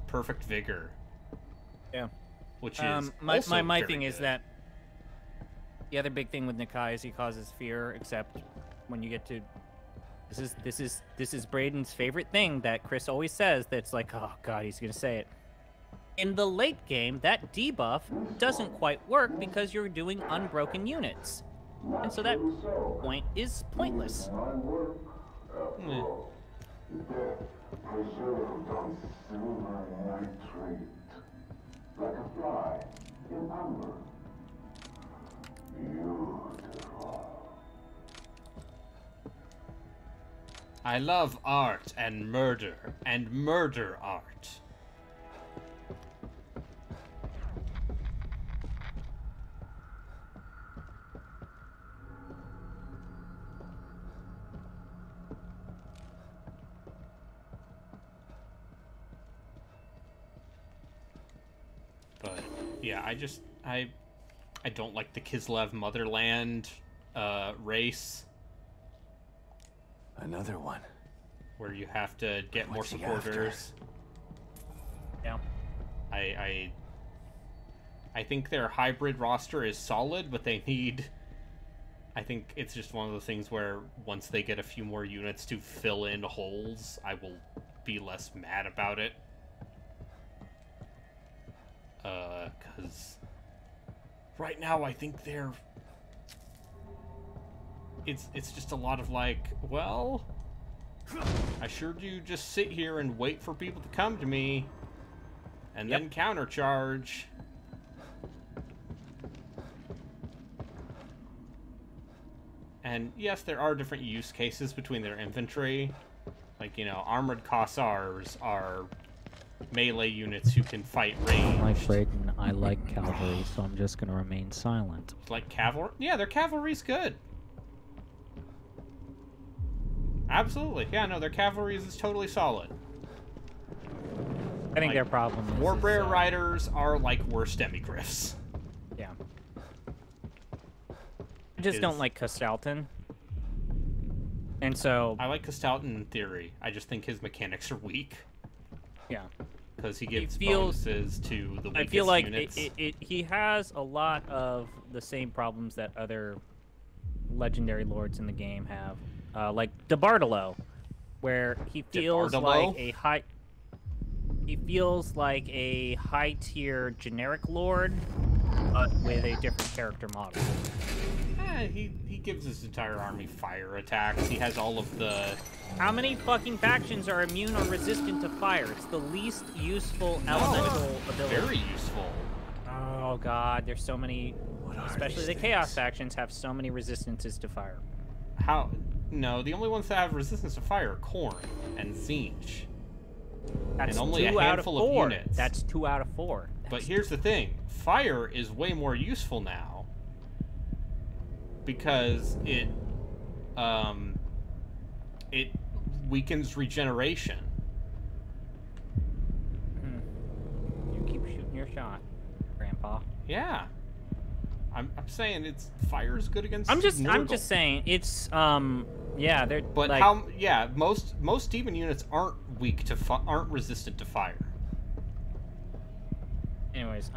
perfect vigor. Yeah. Which is my very thing is good. that the other big thing with Nakai is he causes fear, except when you get to this is Braden's favorite thing that Chris always says, that's like, oh god, he's gonna say it. In the late game, that debuff doesn't quite work because you're doing unbroken units. And so that point is pointless. Like a fly in amber. Beautiful. I love art and murder art. But yeah, I don't like the Kislev motherland race. Another one. Where you have to get more What's he after? supporters. Yeah. I think their hybrid roster is solid, but they need. I think it's just one of those things where once they get a few more units to fill in holes, I will be less mad about it. Because right now I think they're. It's just a lot of like, well, I sure do just sit here and wait for people to come to me, and then countercharge. And yes, there are different use cases between their infantry. Like, you know, armored Kossars are melee units who can fight ranged. Like Brayden, I like cavalry, so I'm just gonna remain silent. Like cavalry? Yeah, their cavalry's good. Absolutely. Yeah, no, their cavalry is totally solid. I think their problem is... Warbear riders are like worse demigriffs. Yeah. I just don't like Kastalton. And so... I like Kastalton in theory. I just think his mechanics are weak. Yeah. Because he gives bonuses to the weakest I feel like units. he has a lot of the same problems that other legendary lords in the game have. Like DeBartolo, where he feels like a high... He feels like a high-tier generic lord, but with a different character model. He gives his entire army fire attacks. He has all of the... How many fucking factions are immune or resistant to fire? It's the least useful elemental ability. Very useful. Oh god, there's so many... Especially the Chaos factions have so many resistances to fire. How? No, the only ones that have resistance to fire are Khorne and Tzeentch. That's and only 2 a out of handful 4. of units. That's 2 out of 4. But here's the thing. Fire is way more useful now. Because it weakens regeneration. You keep shooting your shot, Grandpa. Yeah. I'm saying fire is good against I'm just Nurgle. saying it's yeah, they're But like, most demon units aren't weak to aren't resistant to fire. anyways,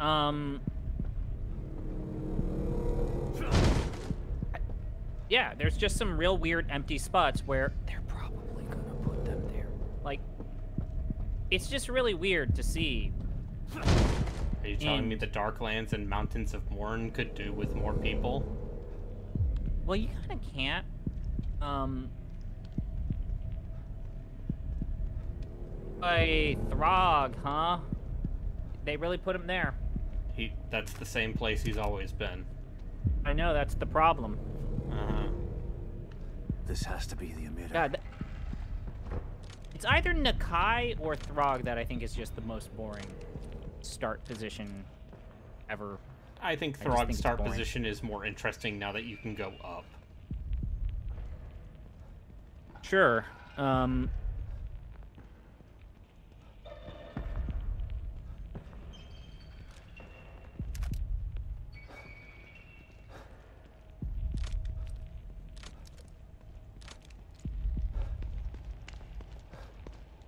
yeah, there's just some real weird empty spots where they're probably gonna put them there. Like, it's just really weird to see. Are you telling me the Darklands and Mountains of Morn could do with more people? Well, you kind of can't. Hey, Throg, huh? They really put him there. That's the same place he's always been. I know, that's the problem. Uh-huh. This has to be the emitter. God, it's either Nakai or Throg that I think is just the most boring start position ever. I think Throg's start position is more interesting now that you can go up. Sure.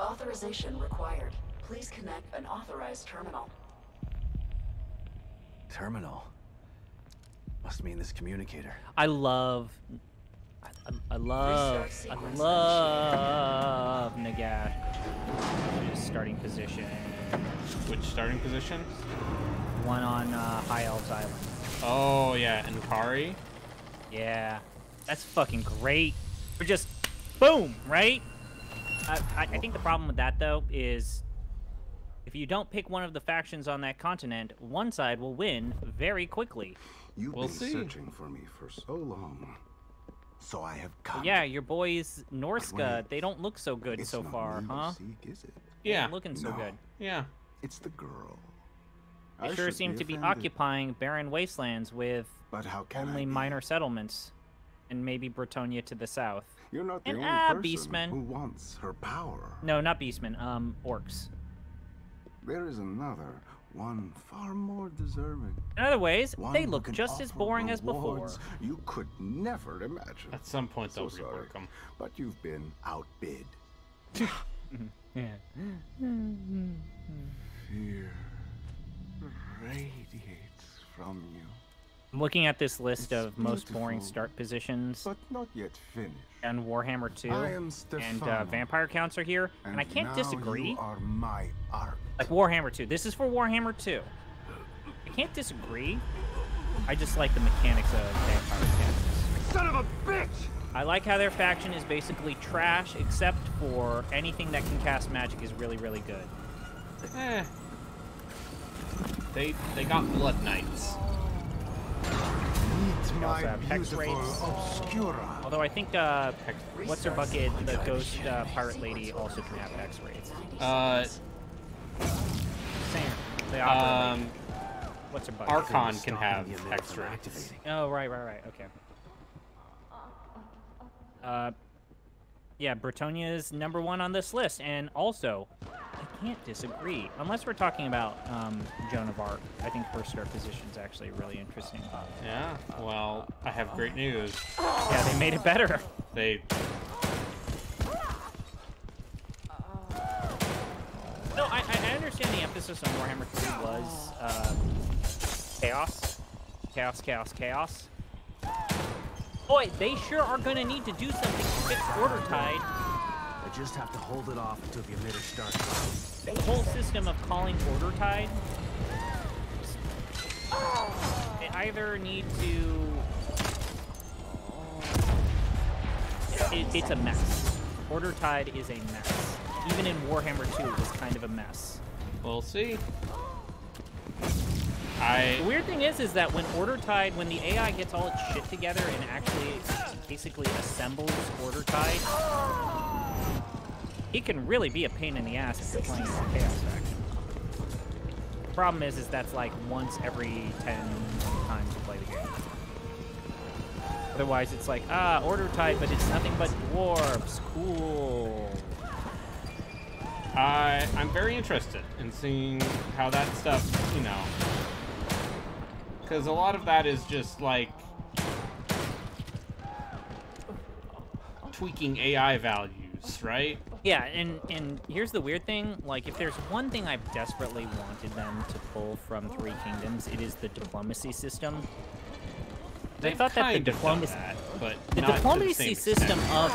Authorization required. Please connect an authorized terminal. Terminal? Must mean this communicator. I love Nagash. His starting position. Which starting position? One on High Elves Island. Oh yeah, and Kari? Yeah. That's fucking great. We're just boom, right? I think the problem with that, though, is if you don't pick one of the factions on that continent, one side will win very quickly. You've been searching for me for so long, so I have come. But yeah, your boys, Norska, they don't look so good so far, huh? Is it? Yeah. Looking so good. Yeah. It's the girl. They sure seem to be occupying barren wastelands with only minor settlements, and maybe Bretonia to the south. You're not the and only person Beastmen. who wants her power. No, not Beastmen. Orcs. There is another, one far more deserving. In other ways, One they who look can just as offer boring as before. rewards you could never imagine. At some point, So they'll rework them. But you've been outbid. Yeah. Fear radiates from you. I'm looking at this list of most boring start positions. But not yet finished. And Warhammer 2. I am And Stefano, Vampire counts are here. And I can't now disagree. You are my arc. Like Warhammer 2. This is for Warhammer 2. I can't disagree. I just like the mechanics of Vampire Counts. Son of a bitch! I like how their faction is basically trash, except for anything that can cast magic is really, really good. They got Blood Knights. They also have Hex Rates. Obscura. Although I think, what's her bucket, the ghost pirate lady also can have Hex Rates. Same. The opera lady. What's her bucket? Archon can have Hex Rates. Oh, right, okay. Yeah, Bretonia's #1 on this list, and also, I can't disagree. Unless we're talking about Joan of Arc, I think her start position is actually really interesting. Yeah, well, I have great news. Yeah, they made it better. They... No, I understand the emphasis on Warhammer 3 was chaos. Chaos. Boy, they sure are going to need to do something to fix Order Tide. I just have to hold it off until the emitter starts. The whole system of calling Order Tide, they either need to it's a mess. Order Tide is a mess. Even in Warhammer 2, it was kind of a mess. We'll see. The weird thing is that when when the AI gets all its shit together and actually basically assembles Order Tide, it can really be a pain in the ass if you're playing in the Chaos faction. The problem is that's like once every 10 times you play the game. Otherwise, it's like, Order Tide, but it's nothing but dwarves. Cool. I'm very interested in seeing how that stuff, you know, because a lot of that is just like tweaking AI values, right? Yeah, and here's the weird thing, like, if there's one thing I've desperately wanted them to pull from Three Kingdoms, it is the diplomacy system. I thought that the diplomacy system of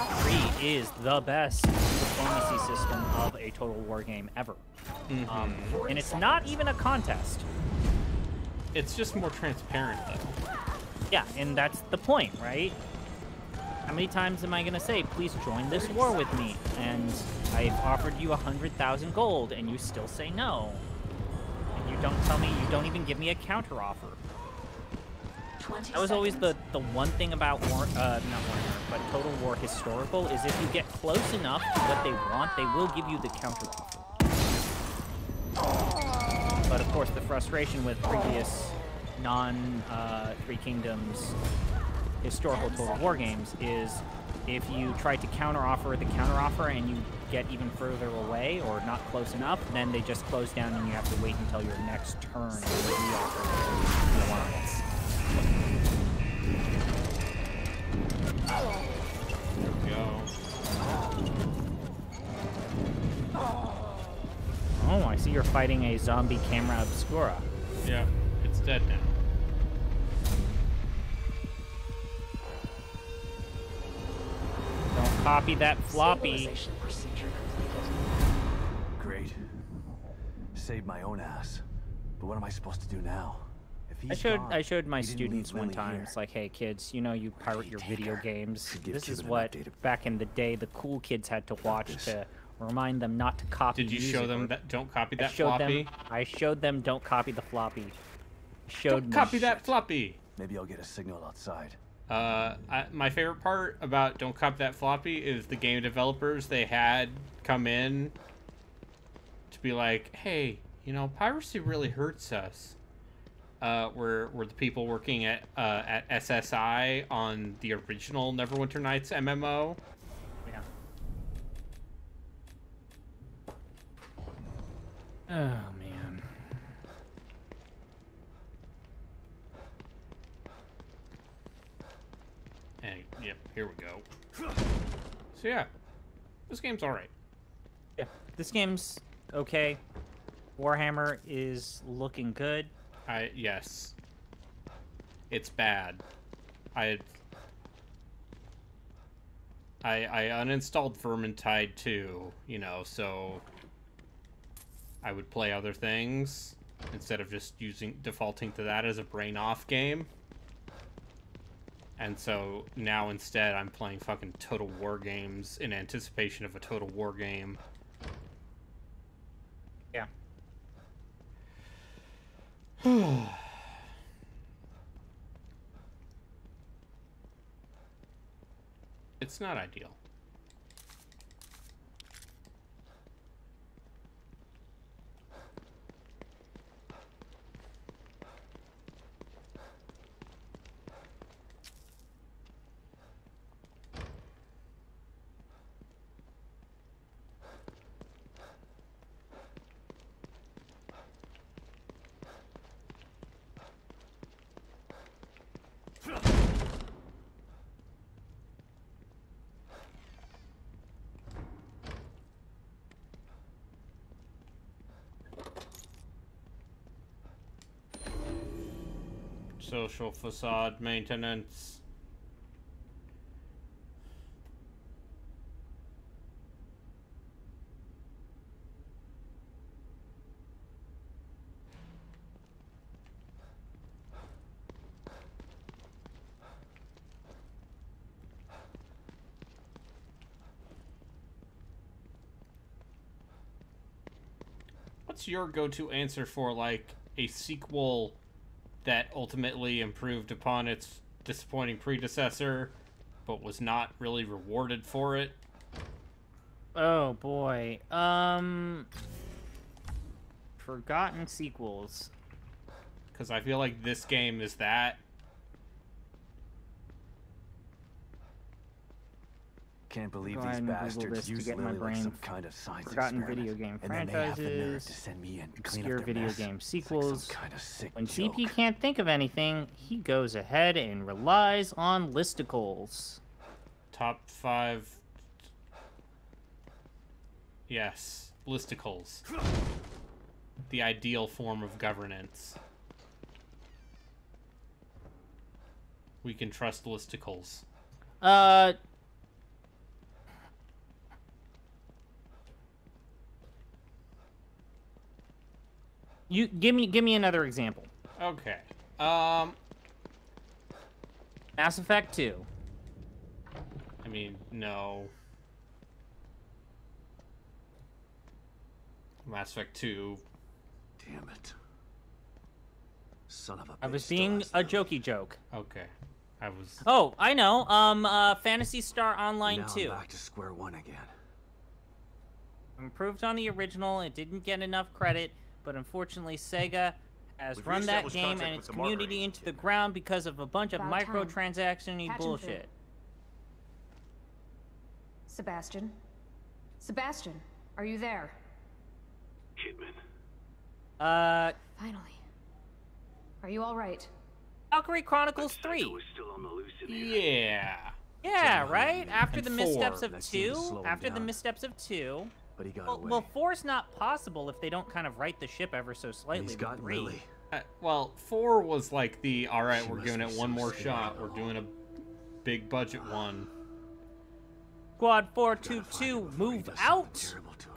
3 is the best diplomacy system of a Total War game ever. And it's not even a contest. It's just more transparent, though. Yeah, and that's the point, right? How many times am I going to say, please join this war with me? And I've offered you 100,000 gold, and you still say no. And you don't tell me, you don't even give me a counteroffer. That was always the one thing about not Warhammer, but Total War Historical, is if you get close enough to what they want, they will give you the counteroffer. But of course, the frustration with previous non-Three Kingdoms historical Total War games is if you try to counteroffer the counteroffer and you get even further away or not close enough, then they just close down and you have to wait until your next turn to reoffer the alliance. There we go. Oh, I see you're fighting a zombie camera obscura. Yeah, it's dead now. Don't copy that floppy. Great. Saved my own ass. But what am I supposed to do now? I showed my students one time. It's like, hey kids, you know you pirate your video games. This is what back in the day the cool kids had to watch to remind them not to copy. Did you show them that don't copy that floppy? I showed them don't copy the floppy. Don't copy that floppy. Maybe I'll get a signal outside. My favorite part about don't copy that floppy is the game developers they had come in to be like, hey, you know, piracy really hurts us. Were the people working at SSI on the original Neverwinter Nights MMO. Yeah. Oh man. And yep, here we go. So yeah, this game's all right. Yeah, this game's okay. Warhammer is looking good. Yes. It's bad. I uninstalled Vermintide 2, you know, so I would play other things instead of just defaulting to that as a brain off game. And so now instead I'm playing fucking Total War games in anticipation of a Total War game. Yeah. It's not ideal. Social facade maintenance. What's your go-to answer for, like, a sequel that ultimately improved upon its disappointing predecessor, but was not really rewarded for it? Oh, boy. Forgotten sequels. Because I feel like this game is that. Can't believe Go these ahead and Google bastards this to use get my Lily like brain. some kind of science Forgotten experiment. video game And then they have the nerve franchises, to send me in to clean obscure up their video mess. game It's like sequels. some kind of sick When joke. CP can't think of anything, he goes ahead and relies on listicles. Top 5... Yes, listicles. The ideal form of governance. We can trust listicles. You give me another example. Okay. Mass Effect 2. I mean, no. Mass Effect 2. Damn it. Son of a bitch. I was being a jokey joke. Okay. I was... Oh, I know. Phantasy Star Online now 2. I'm back to square one again. Improved on the original. It didn't get enough credit, but unfortunately Sega has run that game and its community into the ground because of a bunch of microtransaction-y bullshit. Sebastian? Sebastian, are you there? Kidman. Finally. Are you all right? Valkyrie Chronicles 3. Yeah. Yeah, right? After And the 4. missteps of That seemed to 2. slow him After the down. missteps of 2. But he got Well, away. well, 4's not possible if they don't kind of right the ship ever so And slightly. he's with got 3. Lily. Well, 4 was like the, alright, She we're must giving it be one so more scared. shot. We're doing a big budget one. Squad Gotta find 422 him before he move does something out. terrible to her.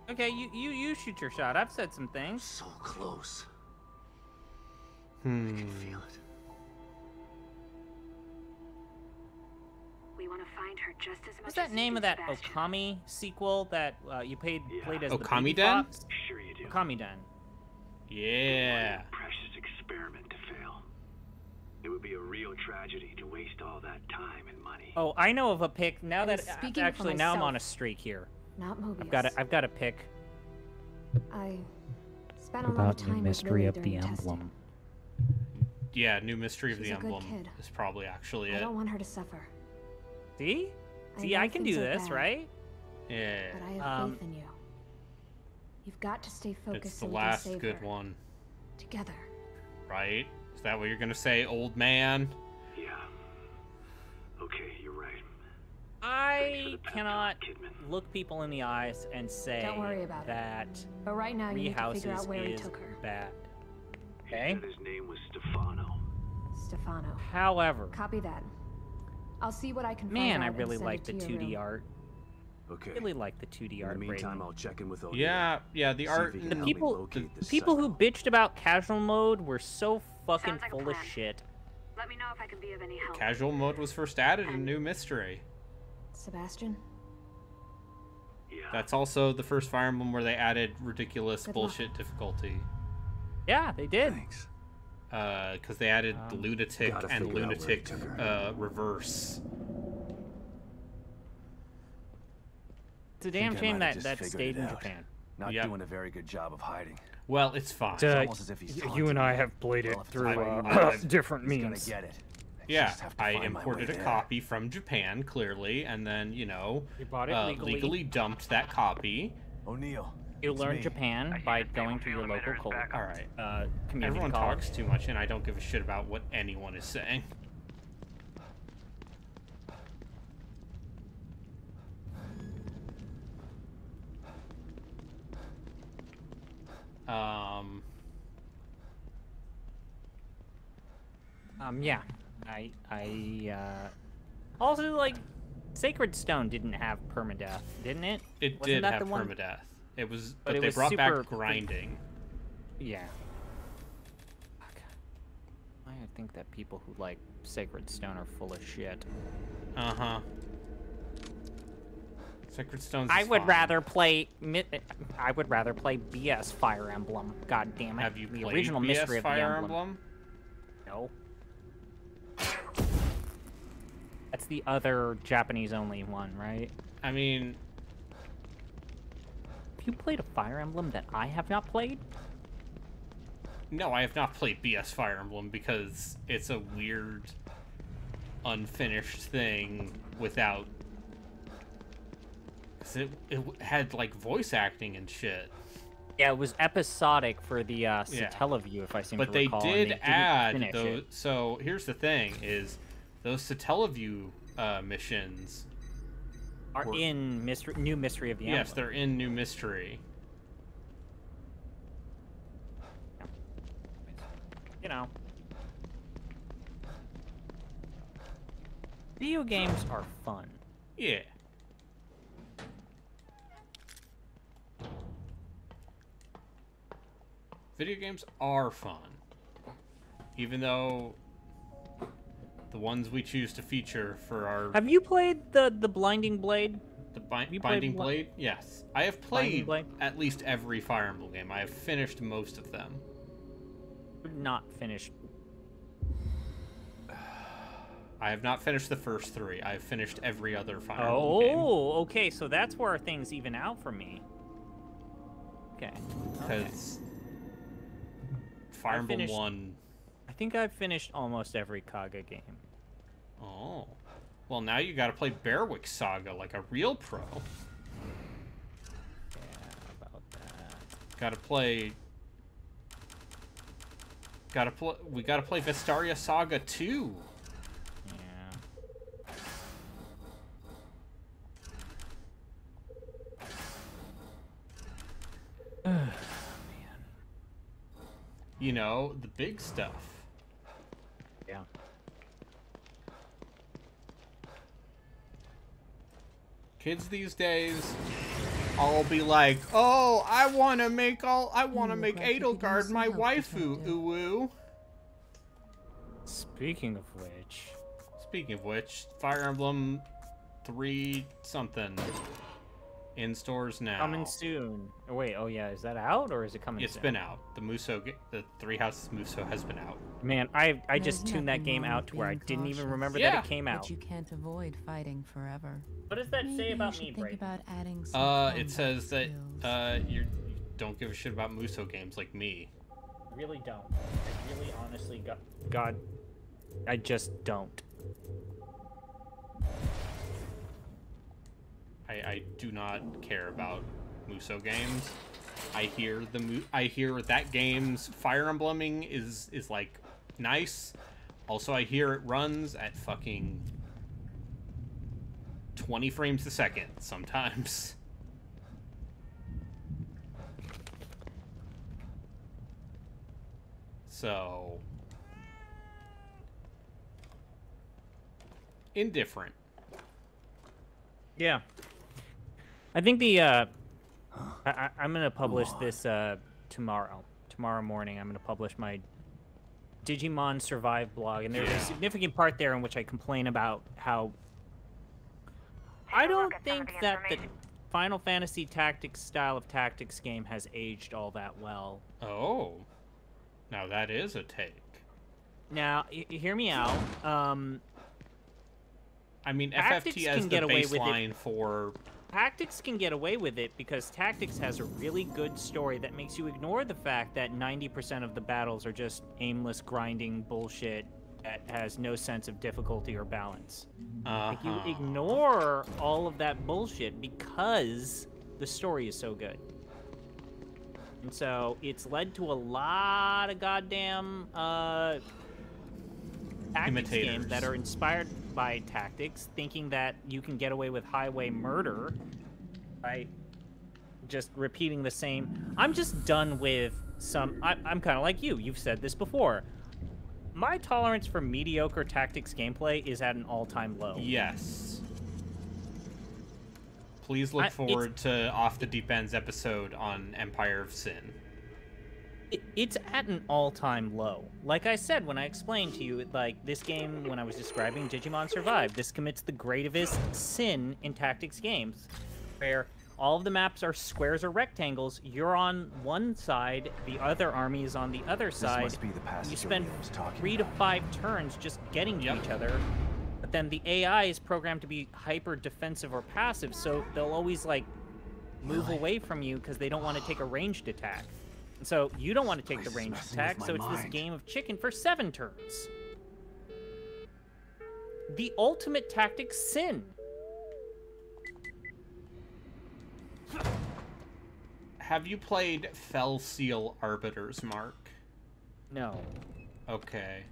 Okay, you shoot your shot. I've said some things. So close. I Hmm. can feel it. We want to find her just as much. What's that name of that Okami sequel that you played as the Okami baby Den? fox? Sure you do. Okami Den. Yeah. Precious experiment to fail. It would be a real tragedy to waste all that time and money. Oh, I know of a pick. Now I was that speaking for actually now I'm myself. on a streak here. Not Mobius. I've got a pick. I spent a lot of About time the with mystery Lily of the during testing. emblem. Yeah, new mystery of She's the a good emblem kid. is probably actually I it. don't want her to suffer. See? See, know I can do things are this, bad, right? Yeah. But I have faith in you. You've got to stay focused. It's the so we can last save good her. one, Together. right? Is that what you're gonna say, old man? Yeah. Okay, you're right. I cannot look people in the eyes and say Don't worry about it. that But right now you need to figure out Rehouses where he is took her. bad. He Okay? said his name was Stefano. Stefano. However, Copy that. I'll see what I can find man, out I and really send like it the to your 2D room. art. Okay. Really like the 2D In art. the meantime, Brayden. I'll check in with O'Neill. Yeah, the See art. if he can The help me people, locate the this people who psycho. bitched about casual mode were so fucking Sounds like a full of plan. shit. Let me know if I can be of any help. Casual mode was first added in New Mystery. Sebastian? Yeah. That's also the first Fire Emblem where they added ridiculous Good luck. bullshit difficulty. Yeah, they did. Thanks. Because they added lunatic gotta and figure out where he lunatic took her. reverse. It's a damn Think I shame might that have just that figured stayed it in out. Japan. Not Yep. doing a very good job of hiding. Well, it's fine. It's almost as if he's taunting me. have played Well, if it's through, fighting me, different he's gonna get it. I Yeah, just have to I find my imported way a there. copy from Japan, clearly, and then, you know, You bought it legally. dumped that copy. O'Neill. You it's learn me. Japan by going to your local Alright. community Everyone college. talks too much, and I don't give a shit about what anyone is saying. Yeah. Also, like, Sacred Stone didn't have permadeath, didn't it? It Wasn't did that have the one? permadeath. It was, But but it they was brought super- back grinding. Yeah. Fuck. Why think that people who like Sacred Stone are full of shit. Uh-huh. Sacred Stone's I would fine. rather play BS Fire Emblem. God damn it. Have you the played original BS Mystery Fire of the Emblem? No. That's the other Japanese-only one, right? I mean... Have you played a Fire Emblem that I have not played? No, I have not played BS Fire Emblem because it's a weird, unfinished thing without... Because it had, like, voice acting and shit. Yeah, it was episodic for the Satellaview, if I seem to recall. But they did add those. So here's the thing: is those Satellaview missions are in New Mystery of the Emblem. Yes, they're in New Mystery. You know, video games are fun. Yeah. Video games are fun. Even though the ones we choose to feature for our... Have you played the Blinding Blade? The Binding Blade? Yes. I have played at least every Fire Emblem game. I have finished most of them. Not finished. I have not finished the first 3. I have finished every other Fire Emblem game. Oh, okay. So that's where things even out for me. Okay. Because... Fire Emblem 1... I think I've finished almost every Kaga game. Oh. Well, now you gotta play Bearwick Saga like a real pro. Yeah, about that. We gotta play Vestaria Saga 2. Yeah. You know, the big stuff. Yeah. Kids these days all be like, "Oh, I want to make Edelgard my waifu." Uwu. Speaking of which, Fire Emblem 3 something in stores now. Coming soon. Oh, wait, oh yeah, is that out or is it coming soon? It's been out. The Three Houses Muso has been out. Man, I just tuned that game out to where I didn't even remember that it came out. But you can't avoid fighting forever. What does that say about me, Think about adding some it says that you don't give a shit about Muso games like me. I really don't. I really honestly God, I just don't. I do not care about Muso games. I hear that game's Fire Emblemming is like nice. Also, I hear it runs at fucking 20 frames a second sometimes. So indifferent. Yeah. I think I'm gonna publish this tomorrow. Tomorrow morning, I'm gonna publish my Digimon Survive blog, and there's a significant part there in which I complain about how I don't think that the Final Fantasy Tactics style of tactics game has aged all that well. Oh, now that is a take. Now, hear me out. I mean, FFT as the baseline for... Tactics can get away with it because Tactics has a really good story that makes you ignore the fact that 90% of the battles are just aimless grinding bullshit that has no sense of difficulty or balance. Like, you ignore all of that bullshit because the story is so good. And so it's led to a lot of goddamn tactics games that are inspired by Tactics, thinking that you can get away with highway murder by just repeating the same. I'm just done with some... I'm kind of like you. You've said this before. My tolerance for mediocre Tactics gameplay is at an all-time low. Yes. Please look forward to Off the Deep End's episode on Empire of Sin. It's at an all-time low. Like I said when I explained to you, like, this game, when I was describing Digimon Survive, this commits the gravest sin in tactics games, where all of the maps are squares or rectangles. You're on one side, the other army is on the other side. This must be the passage You spend O'Neill was talking 3 to about. 5 turns just getting to each other, but then the AI is programmed to be hyper defensive or passive, so they'll always, like, move away from you because they don't want to take a ranged attack. And so you don't want to take the ranged attack, so it's this game of chicken for 7 turns. The ultimate tactic sin. Have you played Fell Seal Arbiters, Mark? No. Okay.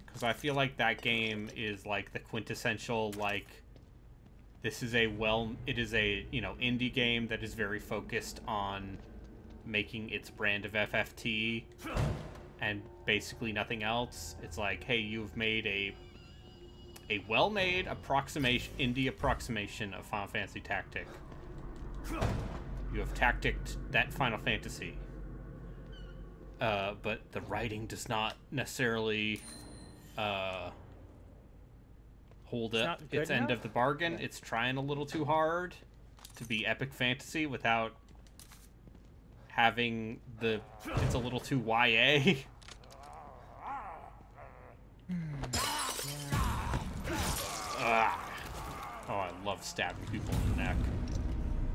Because I feel like that game is like the quintessential, like, this is a it is a, you know, indie game that is very focused on making its brand of FFT and basically nothing else. It's like, hey, you've made a well-made indie approximation of Final Fantasy Tactic. You have tacticked that Final Fantasy. But the writing does not necessarily hold up its end of the bargain. It's trying a little too hard to be epic fantasy without having it's a little too YA. Oh, I love stabbing people in the neck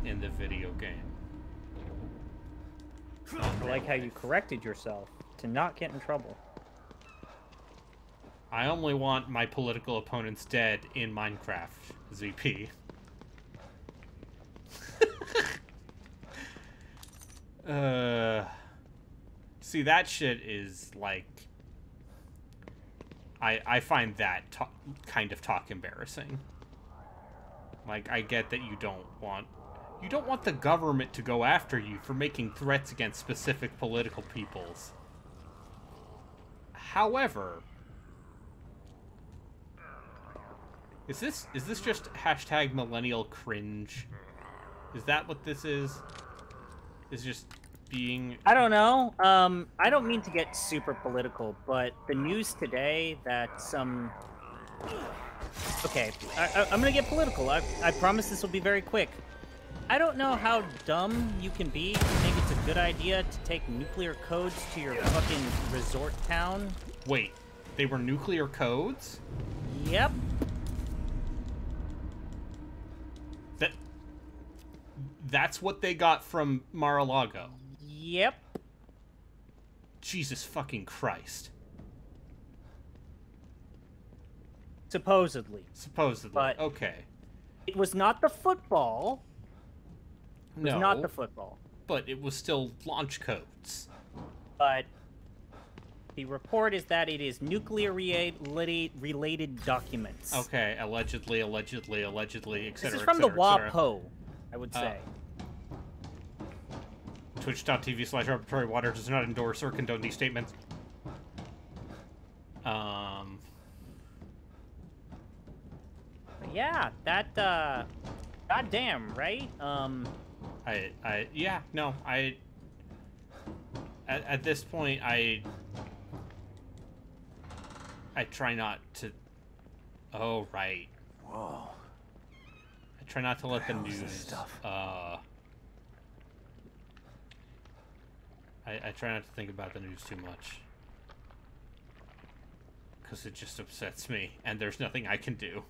in the video game. I like how you corrected yourself to not get in trouble. I only want my political opponents dead in Minecraft, ZP. See, that shit is like... I find that kind of talk embarrassing. Like, I get that you don't want the government to go after you for making threats against specific political peoples. However, is this just hashtag millennial cringe? Is that what this is? Is just being... I don't know. I don't mean to get super political, but the news today that some... Okay, I'm gonna get political. I promise this will be very quick. I don't know how dumb you can be to think it's a good idea to take nuclear codes to your fucking resort town. Wait, they were nuclear codes? Yep. That's what they got from Mar-a-Lago? Yep. Jesus fucking Christ. Supposedly. Supposedly, but okay. It was not the football. It was not the football. But it was still launch codes. But the report is that it is nuclear-related documents. Okay, allegedly, etc. This is from the WAPO, I would say. Twitch.tv/arbitrary water does not endorse or condone these statements. Yeah, that, goddamn, right? Yeah, no, at this point, I try not to, oh, right. Whoa. I try not to let the news, I try not to think about the news too much. Because it just upsets me, and there's nothing I can do.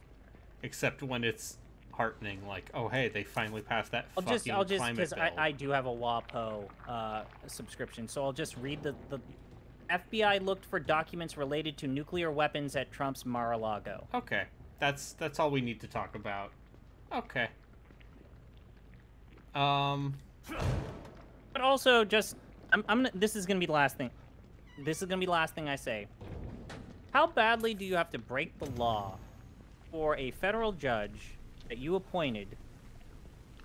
Except when it's heartening, like, oh, hey, they finally passed that I'll just, climate because bill. I do have a WAPO subscription, so I'll just read the FBI looked for documents related to nuclear weapons at Trump's Mar-a-Lago. Okay, that's all we need to talk about. Okay. But also, just, I'm gonna, this is gonna be the last thing. This is gonna be the last thing I say. How badly do you have to break the law for a federal judge that you appointed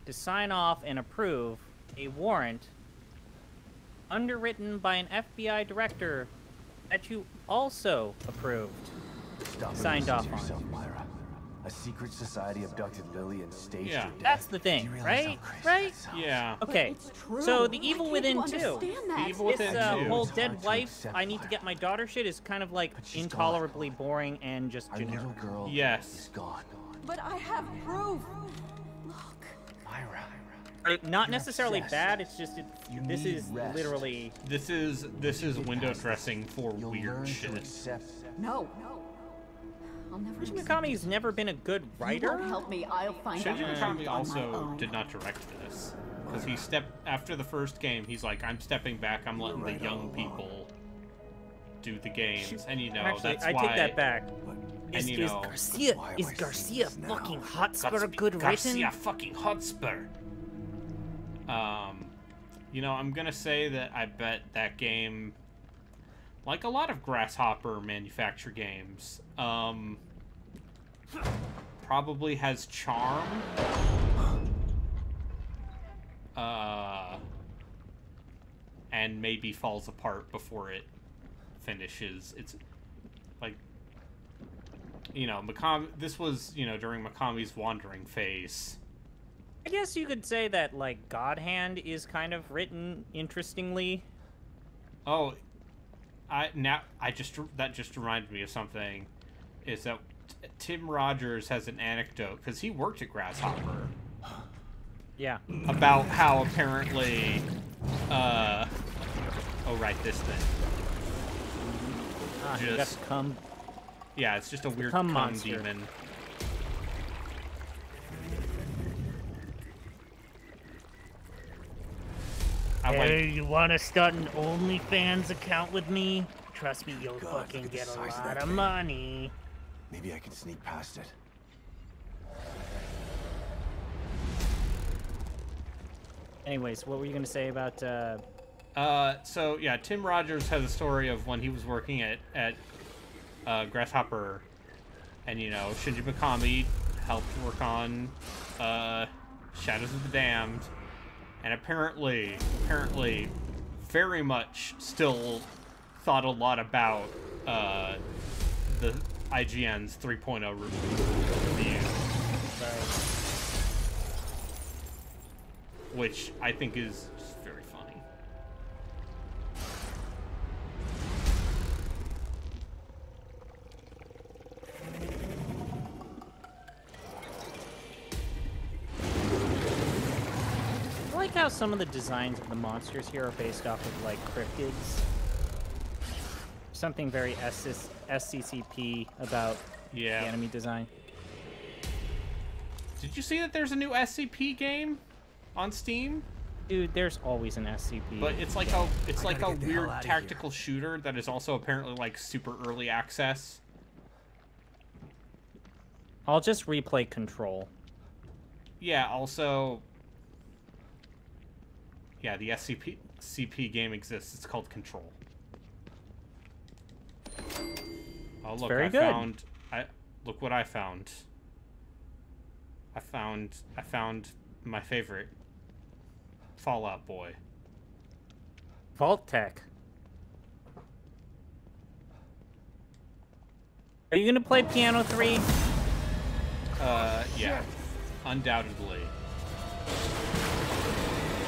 to sign off and approve a warrant underwritten by an FBI director that you also approved, signed off on? Myra. A secret society abducted Lily and staged her death. That's the thing, right? Right? Yeah. Okay. So the evil within too. The evil within This too. whole dead wife, I need to get my daughter shit is kind of like intolerably boring and just generic. Our little girl is gone. But I have proof. Myra. Not necessarily bad. It's just this is literally. This is window dressing for weird shit. No. I'll never. Shinji Mikami's never been a good writer. You won't help me. I'll find Shinji out. Mikami also did not direct this because he stepped after the first game. He's like, I'm stepping back. I'm letting the young people do the games, and you know Actually, that's I why. take that back. And you know, Is Garcia fucking Hotspur good written? Garcia fucking Hotspur. You know, I'm gonna say that I bet that game, like a lot of Grasshopper manufacture games, probably has charm. And maybe falls apart before it finishes. It's like, you know, this was, you know, during Mikami's wandering phase. I guess you could say that, like, God Hand is kind of written interestingly. Oh, that just reminded me of something. Is that Tim Rogers has an anecdote because he worked at Grasshopper. Yeah. About how apparently, oh right, this thing. You got to come. Yeah, it's just a weird cum cum monster. demon. Hey, you want to start an OnlyFans account with me? Trust me, you'll fucking get a lot of money. Maybe I can sneak past it. Anyways, what were you gonna say about? So yeah, Tim Rogers has a story of when he was working at Grasshopper, and you know Shinji Mikami helped work on Shadows of the Damned, and apparently very much still thought a lot about the IGN's 3.0 review. Which I think is just very funny. I like how some of the designs of the monsters here are based off of, like, cryptids. Something very SCCP about the enemy design. Did you see that there's a new SCP game on Steam? Dude, there's always an SCP. But it's like a weird tactical shooter that is also apparently like super early access. I'll just replay Control. Yeah, also yeah, the SCP game exists. It's called Control. Oh, look, very good. Look what I found. I found my favorite Fallout boy. Vault Tech. Are you gonna play Piano 3? Yeah. Undoubtedly.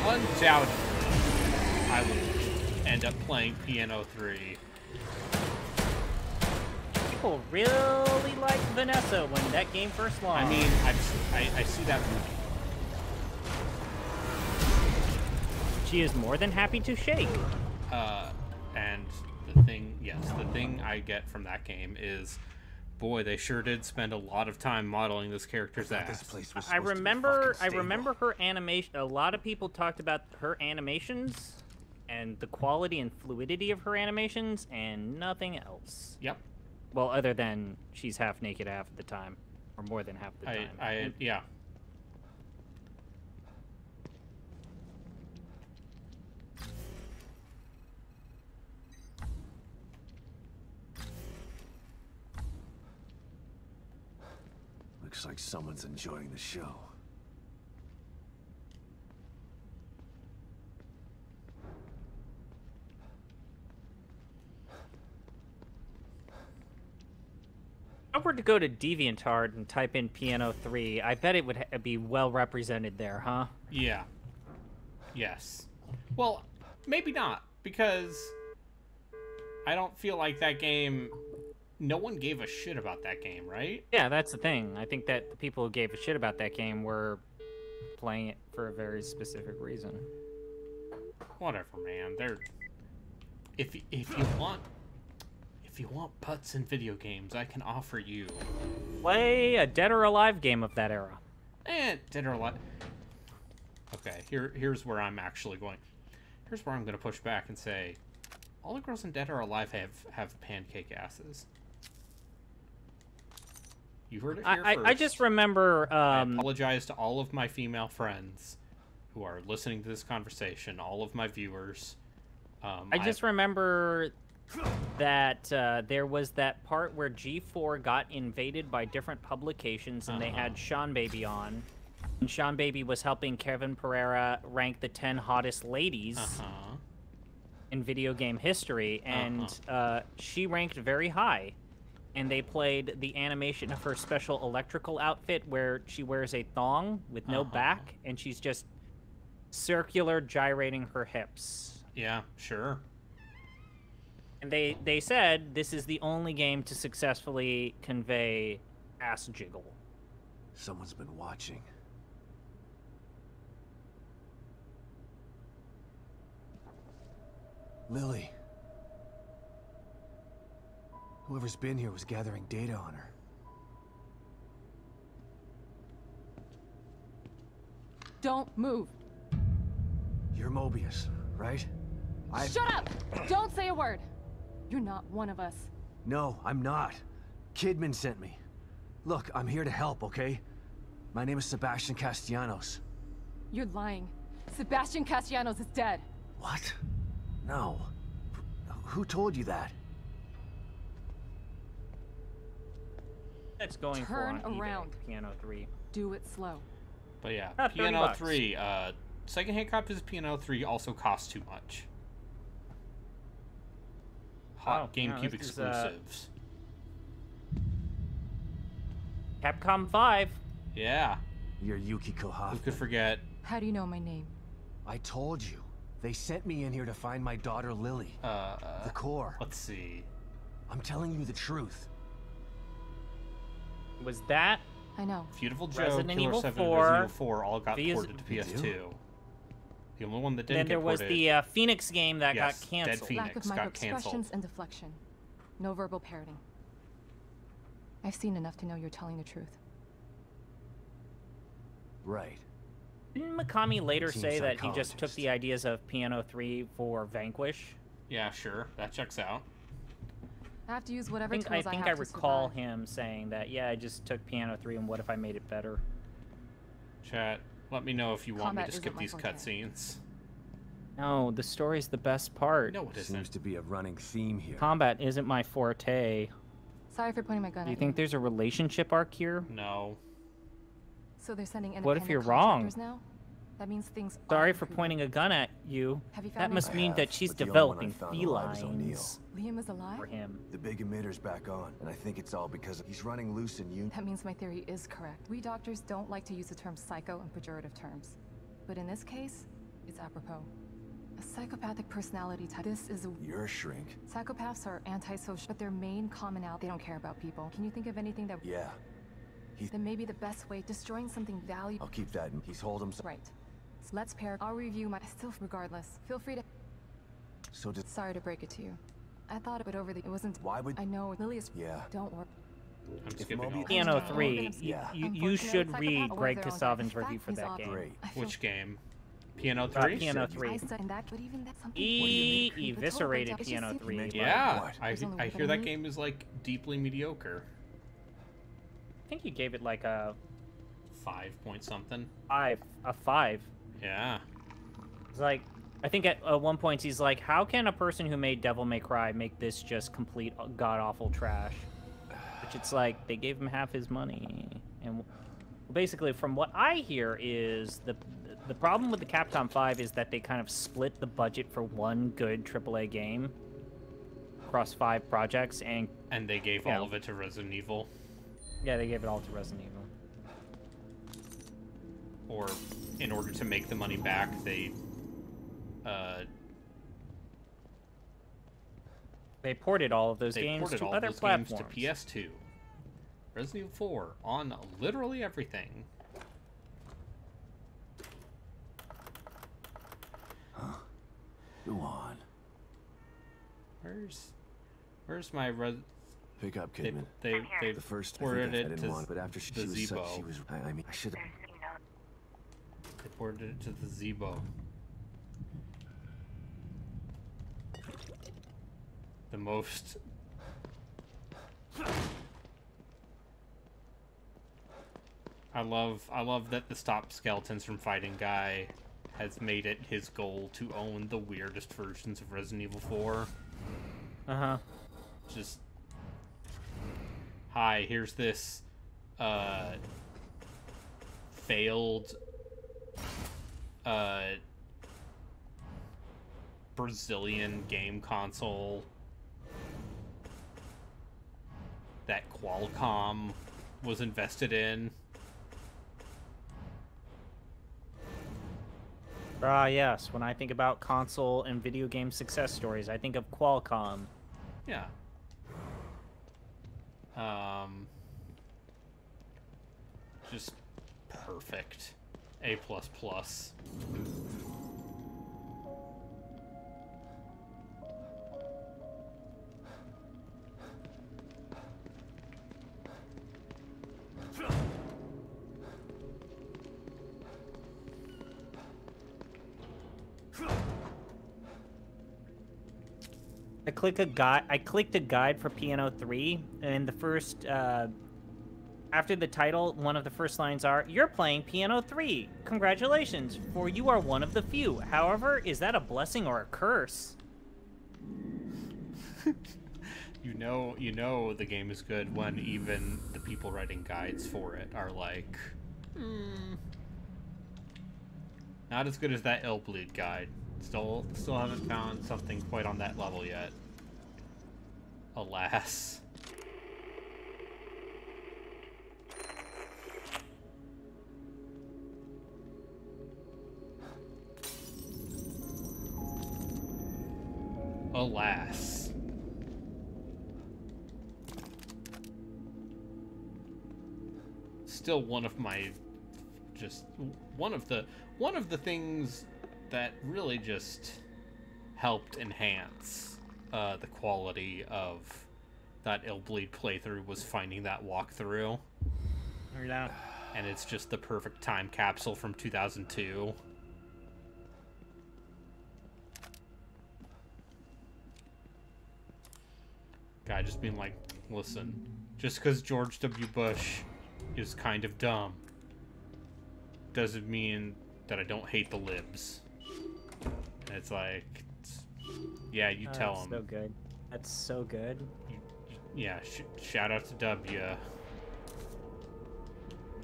Undoubtedly, I will end up playing Piano 3. People really liked Vanessa when that game first launched. I mean, I see that movie. She is more than happy to shake. And the thing I get from that game is, boy, they sure did spend a lot of time modeling this character's ass. I remember her animation. A lot of people talked about her animations and the quality and fluidity of her animations and nothing else. Yep. Well, other than she's half naked half of the time, or more than half the time. Yeah. Looks like someone's enjoying the show. Upward to go to DeviantArt and type in Piano 3, I bet it would be well represented there, huh? Yeah. Yes. Well, maybe not, because I don't feel like that game... No one gave a shit about that game, right? Yeah, that's the thing. I think that the people who gave a shit about that game were playing it for a very specific reason. Whatever, man. They're... If you want putts in video games, I can offer you... Play a Dead or Alive game of that era. Dead or Alive... Okay, here's where I'm actually going. Here's where I'm going to push back and say, all the girls in Dead or Alive have pancake asses. You heard it here first. I just remember... I apologize to all of my female friends who are listening to this conversation, all of my viewers. I just remember that there was that part where G4 got invaded by different publications, and they had Sean Baby on. And Sean Baby was helping Kevin Pereira rank the 10 hottest ladies in video game history, and she ranked very high. And they played the animation of her special electrical outfit where she wears a thong with no back, and she's just circular gyrating her hips. Yeah, sure. And they said this is the only game to successfully convey ass jiggle. Someone's been watching. Lily. Whoever's been here was gathering data on her. Don't move. You're Mobius, right? Shut up! Don't say a word. You're not one of us. No, I'm not. Kidman sent me. Look, I'm here to help, okay? My name is Sebastian Castellanos. You're lying. Sebastian Castellanos is dead. What? No. Who told you that? That's going Turn for on around. eBay, Piano 3. Do it slow. But yeah, $30. Piano 3. Secondhand copies of Piano 3 also cost too much. Hot GameCube exclusives. Capcom 5. Yeah. You're Yukiko Hoffman. Who could forget? How do you know my name? I told you. They sent me in here to find my daughter Lily. The core. Let's see. I'm telling you the truth. Was that? I know. Beautiful Joe, Resident Killer Evil 7, 4, and Resident Evil 4 all got ported to PS2. The only one that didn't Then there get was ported... the Phoenix game that got Dead canceled. Phoenix Lack of got micro-expressions canceled. and deflection. No verbal parroting. I've seen enough to know you're telling the truth. Right. Didn't Mikami later Team say that he just took psychologist. the ideas of Piano 3 for Vanquish? Yeah, sure. That checks out. I have to use whatever I tools think I have to recall survive. him saying that, yeah, I just took Piano 3 and what if I made it better? Chat, let me know if you want me Combat to skip isn't my these forte. cutscenes. No, the story's the best part. No, it isn't. Seems to be a running theme here. Combat isn't my forte. Sorry for pointing my gun Do you at think there's a relationship arc here? No. So they're sending What if independent you're wrong? contractors now? That means things Sorry are for improving. pointing a gun at you. Have you That found must anyone? mean I that have, she's but the only one I developing found alive is O'Neill. felines Liam is alive? for him. The big emitter's back on, and I think it's all because he's running loose in you. That means my theory is correct. We doctors don't like to use the term psycho in pejorative terms. But in this case, it's apropos. A psychopathic personality type. This is a... You're a shrink. Psychopaths are antisocial, but their main commonality, they don't care about people. Can you think of anything that... Yeah. Then maybe the best way, destroying something valuable... I'll keep that in. He's holding himself. Right. So let's pair. I'll review my... Still, regardless, feel free to... So did... Sorry to break it to you. I thought it over the... It wasn't... Why would... I know, Lily is... Yeah. Don't worry. I'm If skipping Moby- all Piano this. 3, Yeah. you should read Greg Kasavin's review for that game. Great. Which game? Piano 3? Piano said you- 3. I said that, but even that's something... He What do you mean? eviscerated It's just Piano simply 3. meant by- Yeah, What? I There's only one hear that thing. game is like deeply mediocre. I think he gave it like a 5 point something. 5. A 5. Yeah. It's like, I think at one point he's like, how can a person who made Devil May Cry make this just complete god-awful trash? Which it's like, they gave him half his money. And basically, from what I hear is, the problem with the Capcom 5 is that they kind of split the budget for one good AAA game across 5 projects, and And they gave Yeah. all of it to Resident Evil. Yeah, they gave it all to Resident Evil. Or, in order to make the money back, they ported all of those games to other platforms. To PS2. Resident Evil 4 on literally everything. Huh? Go on. Where's my Pick up, Kidman. They the first ported I it didn't to want, but after she was such, she was. I mean, I should have. They ported it to the Zebo. The most. I love that the Stop Skeletons from Fighting guy has made it his goal to own the weirdest versions of Resident Evil 4. Uh-huh. Just, hi, here's this failed Brazilian game console that Qualcomm was invested in. Yes. When I think about console and video game success stories, I think of Qualcomm. Yeah. Just perfect. A++. I clicked a guide for Piano 3, and the first, after the title, one of the first lines are, "You're playing Piano 3. Congratulations, for you are one of the few. However, is that a blessing or a curse?" You know the game is good when even the people writing guides for it are like, not as good as that Illbleed guide. Still haven't found something quite on that level yet. Alas. Alas. Still one of my one of the things that really just helped enhance the quality of that Illbleed playthrough was finding that walkthrough. Yeah. And it's just the perfect time capsule from 2002. Guy just being like, listen, just because George W. Bush is kind of dumb doesn't mean that I don't hate the libs. And it's like, yeah, you tell him. That's so good. That's so good. Yeah, shout out to W.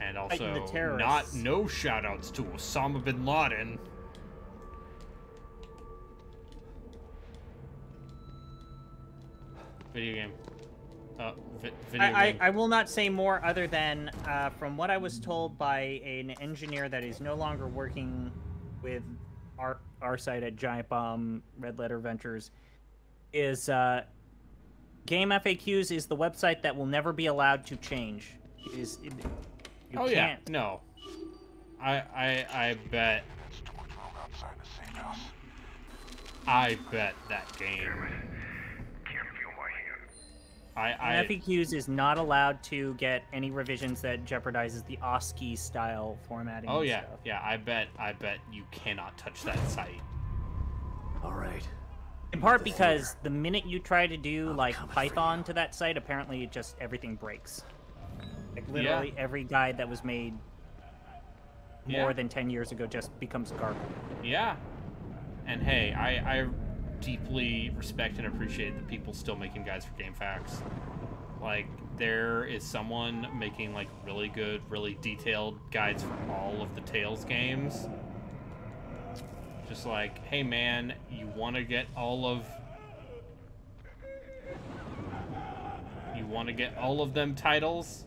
And also, no shout outs to Osama bin Laden. Video game. I will not say more other than, from what I was told by an engineer that is no longer working with our site at Giant Bomb Red Letter Ventures, is Game FAQs is the website that will never be allowed to change. Yeah, no. I bet. I bet that game. FAQs is not allowed to get any revisions that jeopardizes the OSCI style formatting. Oh yeah, stuff. Yeah. I bet you cannot touch that site. All right. In part because the minute you try to do like Python to that site, apparently everything breaks. Like literally every guide that was made more than 10 years ago just becomes garbage. Yeah. And hey, I deeply respect and appreciate the people still making guides for GameFAQs. Like, there is someone making like really good, really detailed guides for all of the Tales games. Just like, hey man, you want to get all of them titles?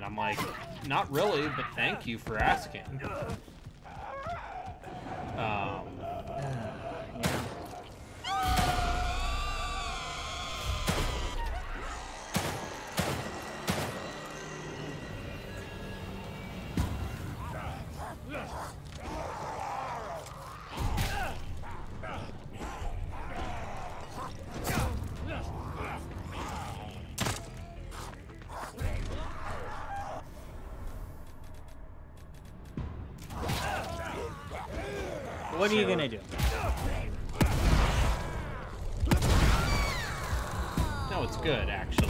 And I'm like, not really, but thank you for asking. What are you gonna do? No, it's good, actually.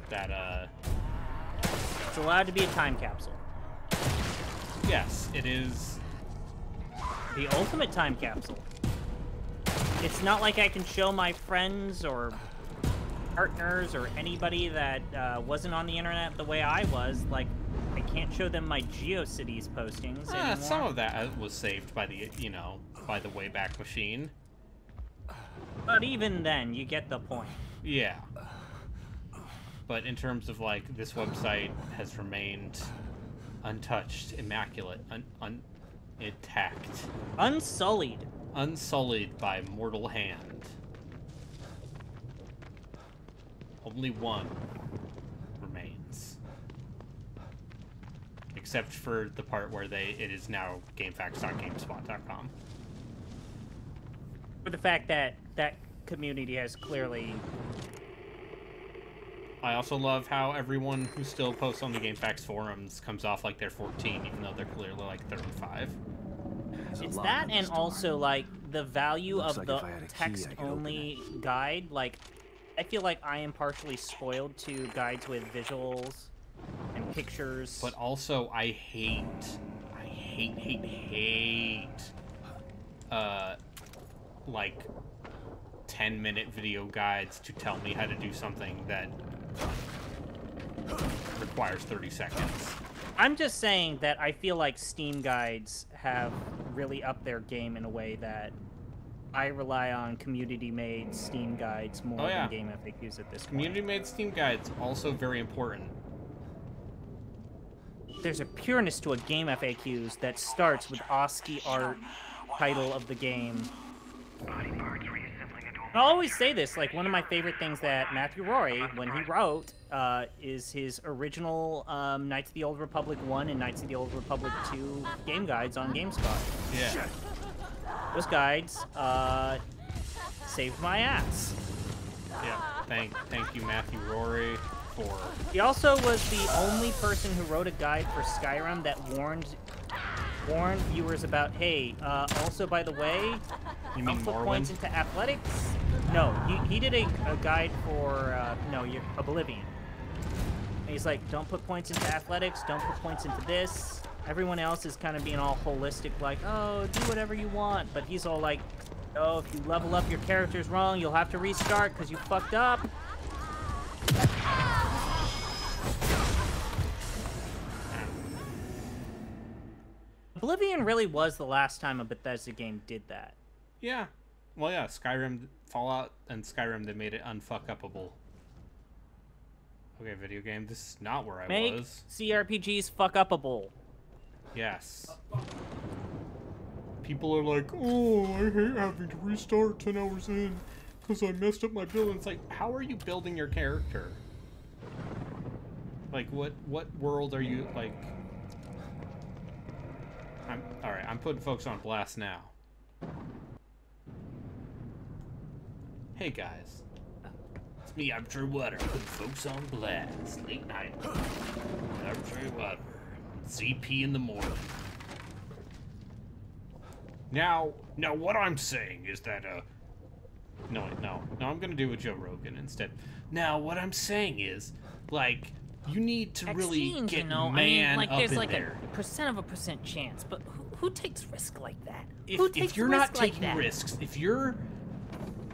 That, It's allowed to be a time capsule. Yes, it is. The ultimate time capsule. It's not like I can show my friends or partners or anybody that wasn't on the internet the way I was, like, I can't show them my GeoCities postings anymore. Some of that was saved by the, you know, by the Wayback Machine. But even then, you get the point. Yeah. But in terms of, like, this website has remained untouched, immaculate, intact. Unsullied. Unsullied by mortal hand. Only one remains. Except for the part where it is now GameFAQs.GameSpot.com. For the fact that that community has clearly... I also love how everyone who still posts on the GameFAQs forums comes off like they're 14, even though they're clearly like 35. It's that, and also, like, the value of the text-only guide. Like, I feel like I am partially spoiled to guides with visuals and pictures. But also, I hate, like, 10-minute video guides to tell me how to do something that requires 30 seconds. I'm just saying that I feel like Steam guides have really upped their game in a way that I rely on community-made Steam guides more than game FAQs at this point. Community-made Steam guides, also very important. There's a pureness to a game FAQs that starts with ASCII art, title of the game. I always say this, like, one of my favorite things that Matthew Rory, when he wrote, is his original Knights of the Old Republic 1 and Knights of the Old Republic 2 game guides on GameSpot. Yeah. Those guides saved my ass. Yeah, thank you, Matthew Rory, for... He also was the only person who wrote a guide for Skyrim that warned viewers about, hey, also, by the way, you mean put points into athletics. No, he did a guide for, Oblivion. And he's like, don't put points into athletics, don't put points into this. Everyone else is kind of being all holistic, like, oh, do whatever you want. But he's all like, oh, if you level up your characters wrong, you'll have to restart because you fucked up. Oblivion really was the last time a Bethesda game did that. Yeah. Well, yeah, Skyrim, Fallout, and Skyrim, they made it unfuck-upable. Okay, video game, this is not where I Make was. CRPGs fuck-upable. Yes. People are like, oh, I hate having to restart 10 hours in because I messed up my build. And it's like, how are you building your character? Like, what world are you, like... Alright, I'm putting folks on blast now. Hey guys, it's me, I'm True Water, putting folks on blast, late night. I'm True Water, ZP in the morning. Now what I'm saying is that, no, I'm gonna do a Joe Rogan instead. Now, what I'm saying is, like, you need to really get man up there's in like there. a % chance, but who takes risk like that? If you're not taking risks, if you're,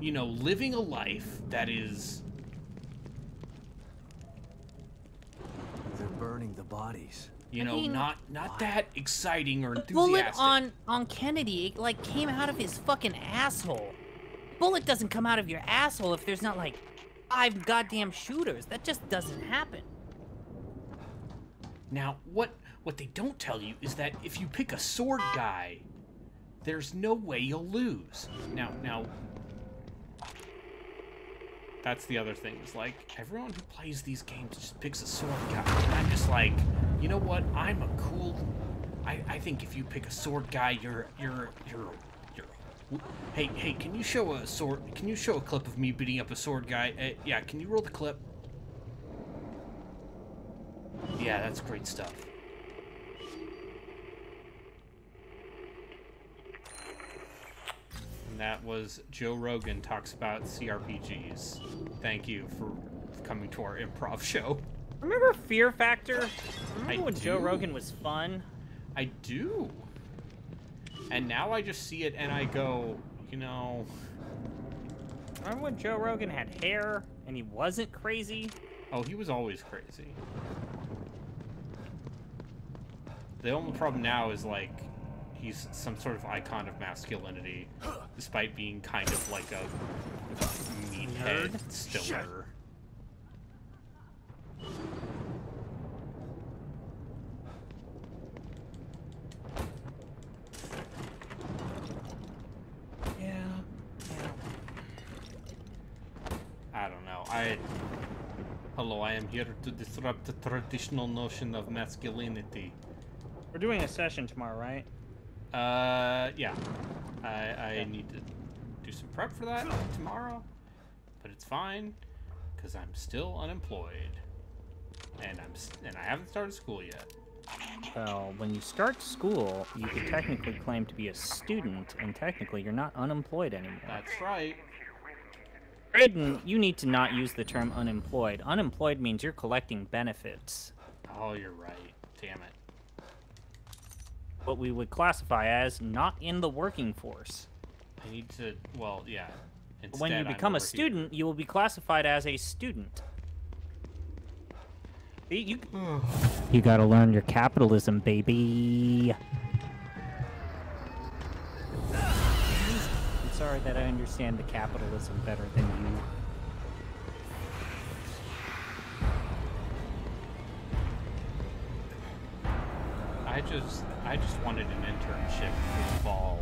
you know, living a life that is... They're burning the bodies. You know, not that exciting or enthusiastic. Bullet on Kennedy, it, like, came out of his fucking asshole. Bullet doesn't come out of your asshole if there's not, like, 5 goddamn shooters. That just doesn't happen. Now, what they don't tell you is that if you pick a sword guy, there's no way you'll lose. Now, that's the other thing. Is like everyone who plays these games just picks a sword guy. And I'm just like, you know what? I'm a cool. I think if you pick a sword guy, you're. Hey, can you show a sword? Can you show a clip of me beating up a sword guy? Yeah, can you roll the clip? Yeah, that's great stuff. And that was Joe Rogan talks about CRPGs. Thank you for coming to our improv show. Remember Fear Factor? Remember I when do. Joe Rogan was fun? I do. And now I just see it and I go, you know... Remember when Joe Rogan had hair and he wasn't crazy? Oh, he was always crazy. The only problem now is, like, he's some sort of icon of masculinity, despite being kind of like a meathead stiller. I don't know. Hello, I am here to disrupt the traditional notion of masculinity. We're doing a session tomorrow, right? Yeah. I need to do some prep for that tomorrow, but it's fine because I'm still unemployed, and I haven't started school yet. Well, when you start school, you could technically claim to be a student, and technically you're not unemployed anymore. That's right. Aiden, you need to not use the term unemployed. Unemployed means you're collecting benefits. Oh, you're right. Damn it. What we would classify as not in the working force. I need to, well, yeah. Instead, when you become a student, you will be classified as a student. You gotta learn your capitalism, baby. I'm sorry that I understand the capitalism better than you. I just wanted an internship this fall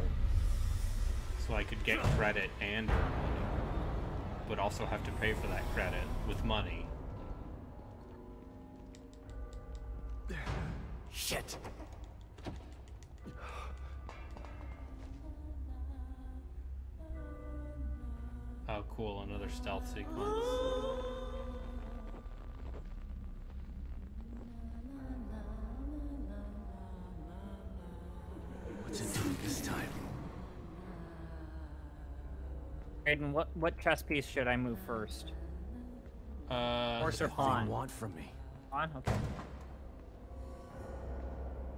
so I could get credit and earn money, but also have to pay for that credit with money. Shit. Oh, cool, another stealth sequence. What's it doing this time? Aiden, what chess piece should I move first? Horse or pawn? What do you want from me? Pawn? Okay.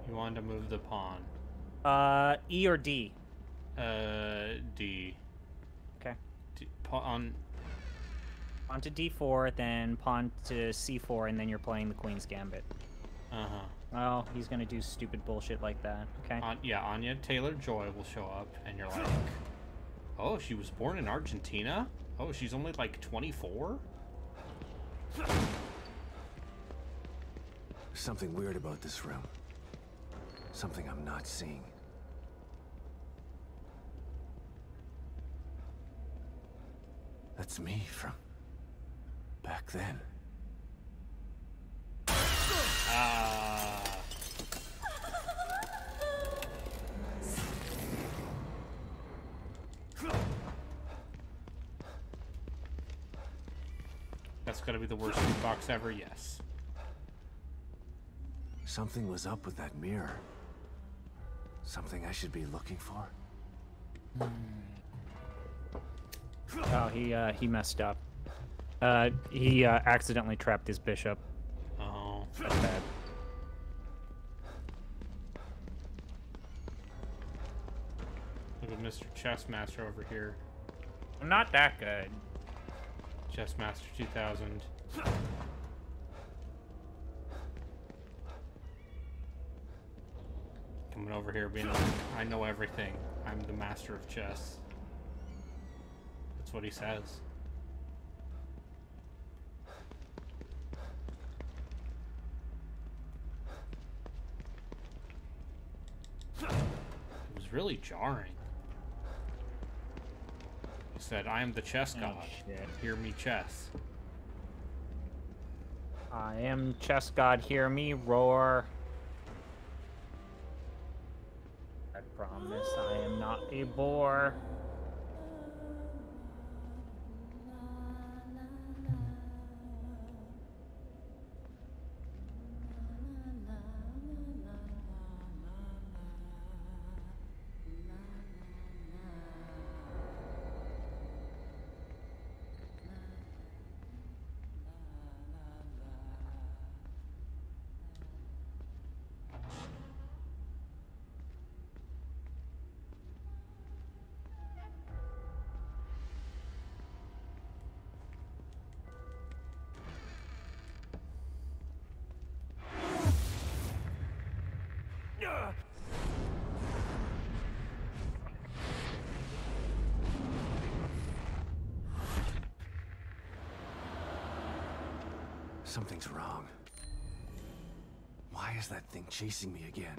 You want to move the pawn. E or D? D. Okay. Pawn to D4, then pawn to C4, and then you're playing the Queen's Gambit. Uh-huh. Oh, he's gonna do stupid bullshit like that. Okay. Yeah, Anya Taylor-Joy will show up, and you're like, oh, she was born in Argentina? Oh, she's only like 24? There's something weird about this room. Something I'm not seeing. That's me from back then. That's gotta be the worst loot box ever, yes. Something was up with that mirror. Something I should be looking for. Oh, he messed up. He accidentally trapped his bishop. Oh. That's bad. Look at Mr. Chessmaster over here. I'm not that good. Chessmaster 2000. Coming over here being like, I know everything. I'm the master of chess. That's what he says. really jarring. He said, I am the chess god. Shit. Hear me chess. I am chess god, hear me roar. I promise I am not a bore. Something's wrong. Why is that thing chasing me again?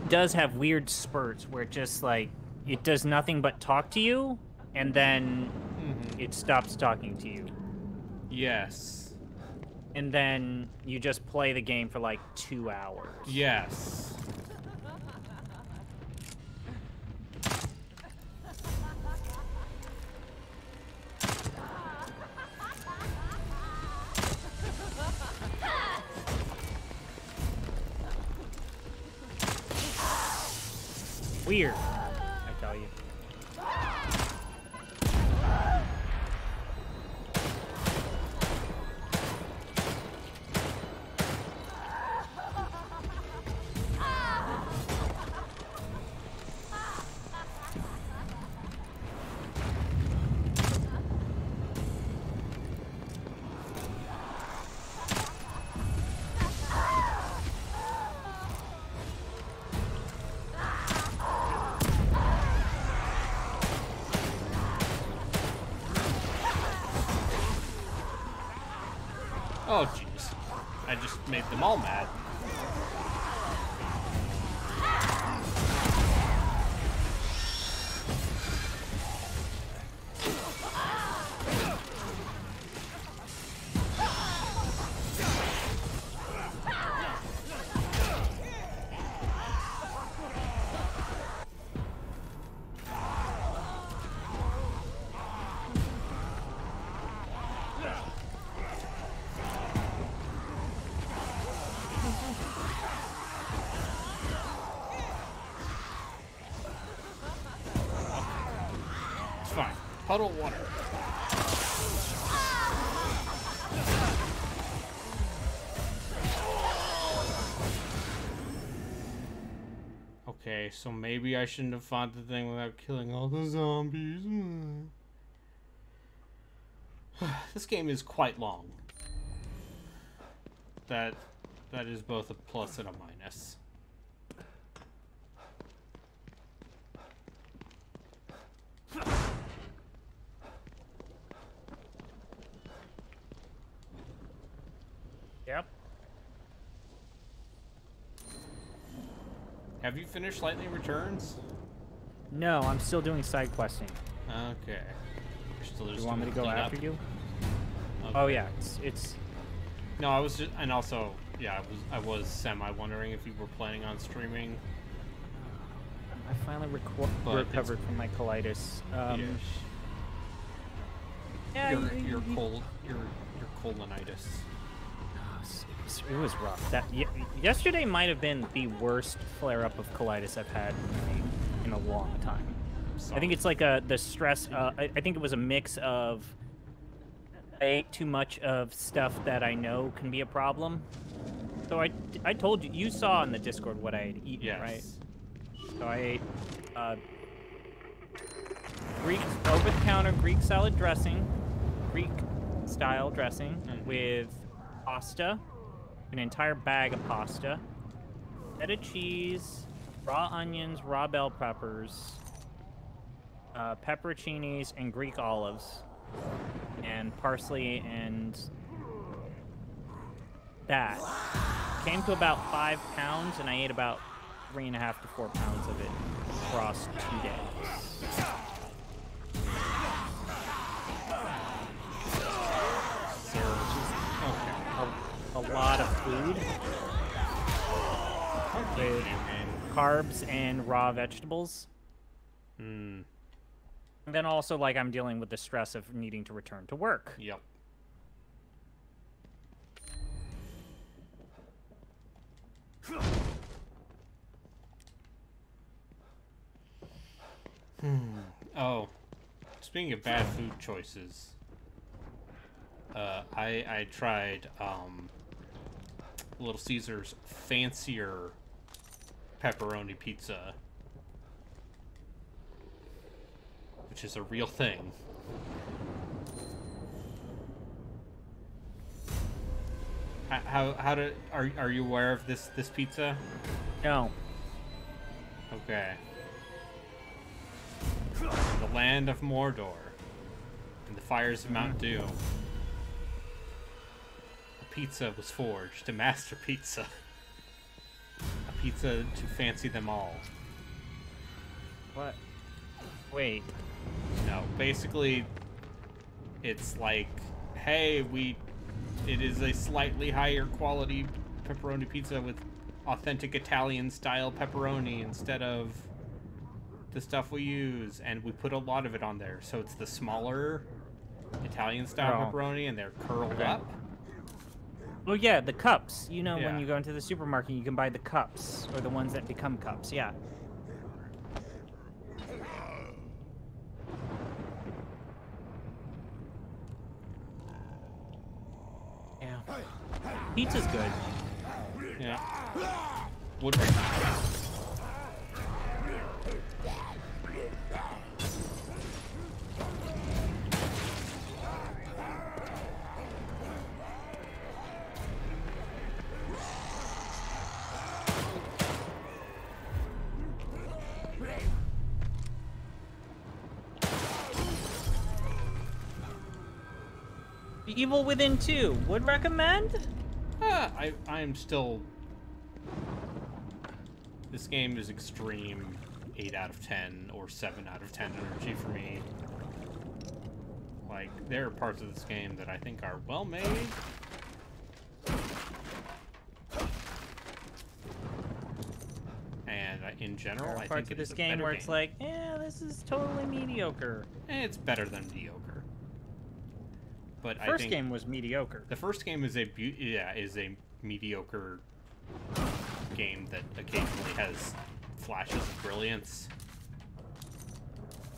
Does have weird spurts where it just like it does nothing but talk to you and then it stops talking to you. Yes. And then you just play the game for like 2 hours. Yes. Weird, I tell you. Oh, jeez. I just made them all mad. Fine. Puddle water. Okay, so maybe I shouldn't have fought the thing without killing all the zombies. This game is quite long. That is both a plus and a minus. Have you finished Lightning Returns? No, I'm still doing side questing. Okay. You're still just You want me to go clean after up? you? Okay. Oh yeah, it's. No, I was just, and also, yeah, I was semi wondering if you were planning on streaming. I finally recovered from my colitis. Yeah, your colonitis. It was rough. Yesterday might have been the worst flare-up of colitis I've had in a long time. I think it's like the stress. I think it was a mix of I ate too much of stuff that I know can be a problem. So I told you saw in the Discord what I had eaten, yes. right? So I ate Greek over-the-counter Greek salad dressing, Greek-style dressing with pasta, an entire bag of pasta, feta cheese, raw onions, raw bell peppers, pepperoncinis, and Greek olives, and parsley, and that came to about 5 pounds, and I ate about 3.5 to 4 pounds of it across 2 days. A lot of food with carbs and raw vegetables. And then also, like, I'm dealing with the stress of needing to return to work. Yep. Oh, speaking of bad food choices, I tried Little Caesar's fancier pepperoni pizza, which is a real thing. Are you aware of this pizza? No. Okay. The land of Mordor and the fires of Mount Doom. A pizza was forged, a master pizza. A pizza to fancy them all. What? Wait. No, basically, it's like, hey, it is a slightly higher quality pepperoni pizza with authentic Italian style pepperoni instead of the stuff we use, and we put a lot of it on there, so it's the smaller Italian style pepperoni, and they're curled up. Oh yeah, the cups. You know, Yeah. when you go into the supermarket, you can buy the cups, or the ones that become cups. Yeah. Yeah. Pizza's good. Yeah. Would The Evil Within 2. Would recommend? I'm still... This game is extreme 8 out of 10 or 7 out of 10 energy for me. Like, there are parts of this game that I think are well made. And in general, There are I parts think of this game where it's like, yeah, this is totally mediocre. It's better than mediocre. But I First think game was mediocre. The first game is a mediocre game that occasionally has flashes of brilliance.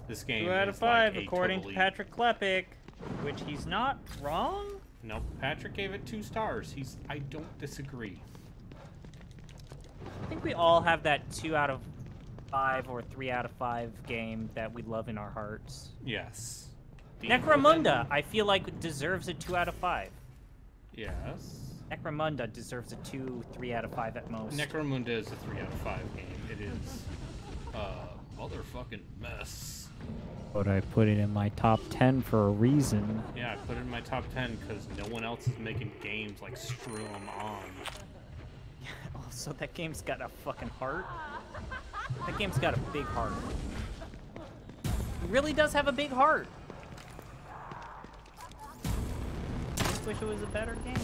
This game 2 out of is 5 like according totally... to Patrick Klepek, which he's not wrong. Nope, Patrick gave it 2 stars. I don't disagree. I think we all have that 2 out of 5 or 3 out of 5 game that we love in our hearts. Yes. Necromunda, I feel like deserves a 2 out of 5. Yes. Necromunda deserves a 2, 3 out of 5 at most. Necromunda is a 3 out of 5 game. It is a motherfucking mess. But I put it in my top 10 for a reason. Yeah, I put it in my top 10 because no one else is making games like Screw 'em On. Also, that game's got a fucking heart. That game's got a big heart. It really does have a big heart. I just wish it was a better game.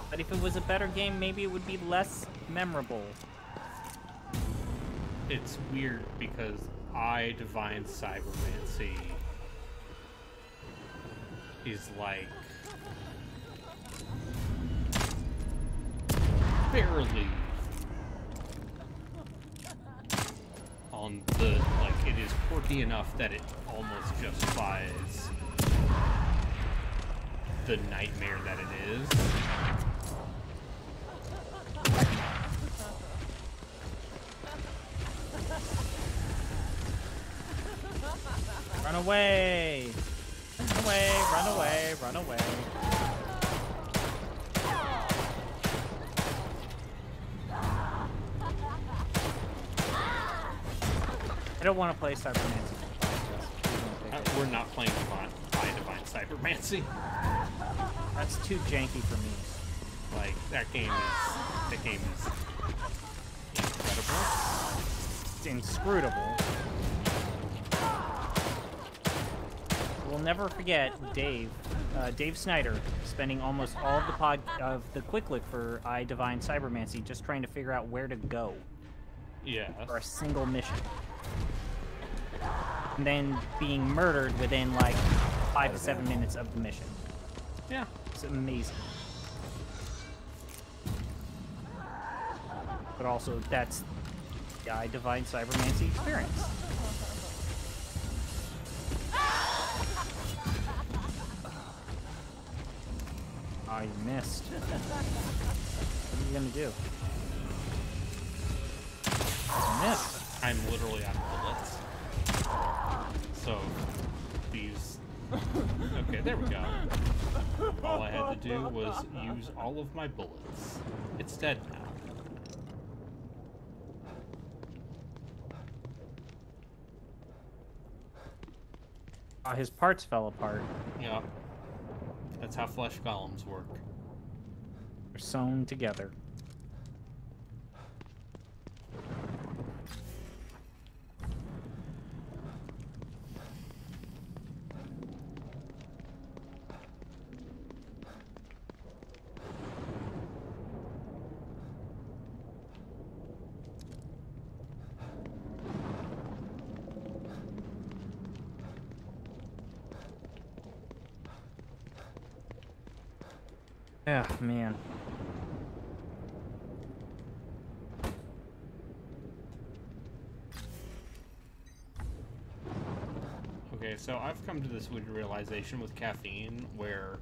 But if it was a better game, maybe it would be less memorable. It's weird because I Divine Cybermancy is like barely on the, like, it is quirky enough that it almost justifies the nightmare that it is. Run away! Run away, run away, run away. I don't want to play Cybermancy. We're not playing Divine Cybermancy. That's too janky for me. Like, that game is incredible. It's inscrutable. We'll never forget Dave Snyder spending almost all of the quick look for I Divine Cybermancy just trying to figure out where to go. Yeah. For a single mission. And then being murdered within like 5 to 7 minutes of the mission. Yeah. It's amazing. But also, that's the I Divine Cybermancy experience. Oh, you missed. What are you gonna do? You missed. I'm literally out of bullets. So, these... Okay, there we go. All I had to do was use all of my bullets. It's dead now. His parts fell apart. Yeah. That's how flesh golems work. They're sewn together. Yeah, man. Okay, so I've come to this weird realization with caffeine where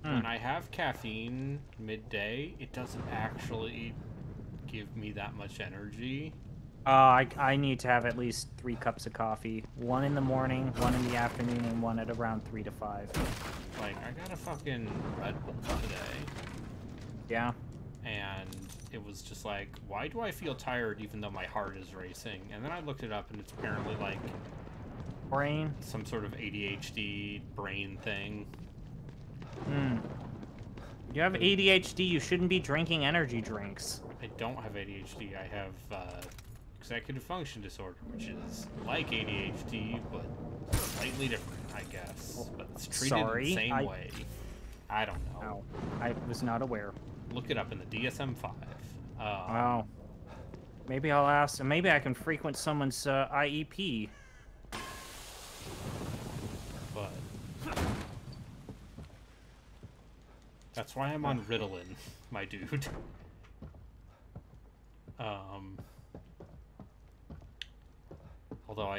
when I have caffeine midday, it doesn't actually give me that much energy. I need to have at least 3 cups of coffee. 1 in the morning, 1 in the afternoon, and 1 at around 3 to 5. Like, I got a fucking Red Bull today. Yeah. And it was just like, why do I feel tired even though my heart is racing? And then I looked it up and it's apparently like... Brain? Some sort of ADHD brain thing. You have ADHD, you shouldn't be drinking energy drinks. I don't have ADHD, I have executive function disorder, which is like ADHD, but slightly different, I guess. But it's treated the same way. I don't know. No, I was not aware. Look it up in the DSM-5. Wow. Maybe I'll ask, maybe I can frequent someone's IEP. But that's why I'm on Ritalin, my dude. Although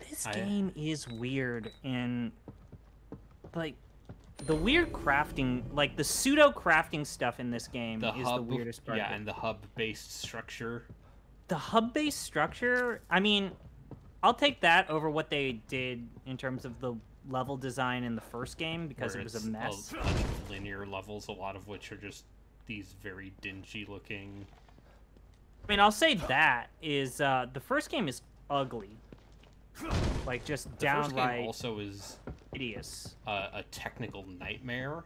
This game is weird, and like the weird crafting, like the pseudo crafting stuff in this game is the weirdest part. Yeah, and the hub-based structure. The hub-based structure, I mean, I'll take that over what they did in terms of the level design in the first game, because it was a mess. A bunch of linear levels, a lot of which are just these very dingy-looking... I mean, I'll say that is, the first game is ugly. Like, just downright... The first game also is... hideous. A technical nightmare.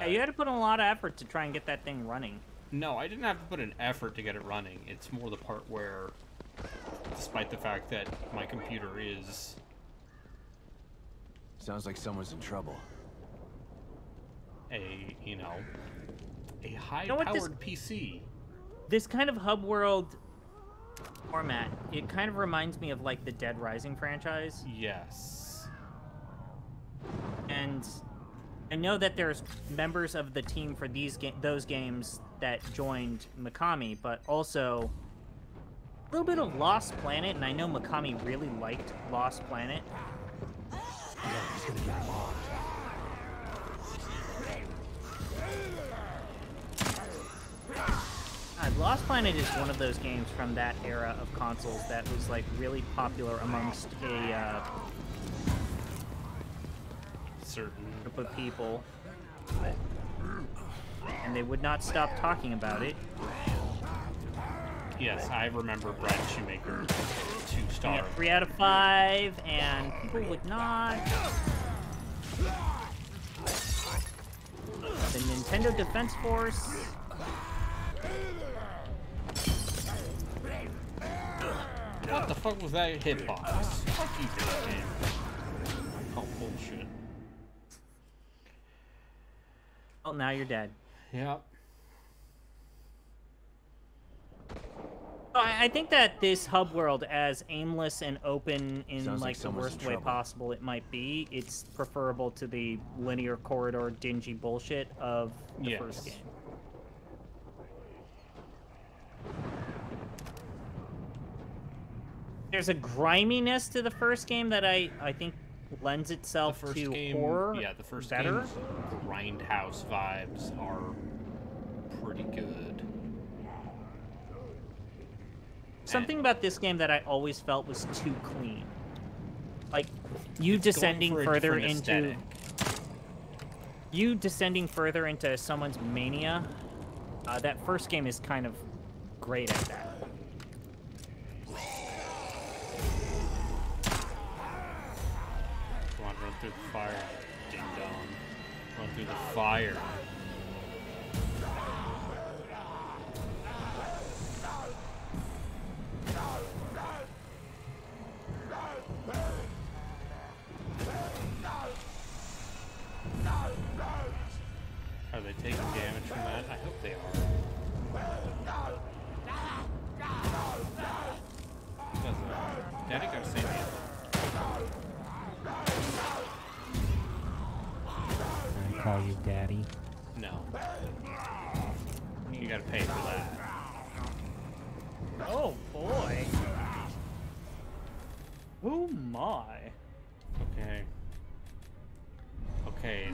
Yeah, you had to put in a lot of effort to try and get that thing running. No, I didn't have to put an effort to get it running. It's more the part where, despite the fact that my computer is... Sounds like someone's in trouble. A high-powered PC. This kind of hub world format, it kind of reminds me of like the Dead Rising franchise. Yes. And I know that there's members of the team for those games that joined Mikami, but also a little bit of Lost Planet, and I know Mikami really liked Lost Planet. He's gonna get lost. Lost Planet is one of those games from that era of consoles that was like really popular amongst a certain group of people, and they would not stop talking about it. Yes, I remember Brad Shoemaker 2-star. Yeah, 3 out of 5, and people would not. The Nintendo Defense Force. What the fuck was that hitbox? Fuck you, game. Oh, bullshit. Oh, now you're dead. Yep. I think that this hub world, as aimless and open in Sounds like the worst way possible it might be, it's preferable to the linear corridor dingy bullshit of the first game. There's a griminess to the first game that I think lends itself to horror. Yeah, the first better. game's grindhouse vibes are pretty good. Something about this game that I always felt was too clean. Like, you descending further into someone's mania. That first game is kind of great at that. Come on, run through the fire, ding dong. Run through the fire. Are they taking damage from that? I hope they are. Daddy got save me. I call you daddy. No. You gotta pay for that. Oh boy. Oh my. Okay. Okay.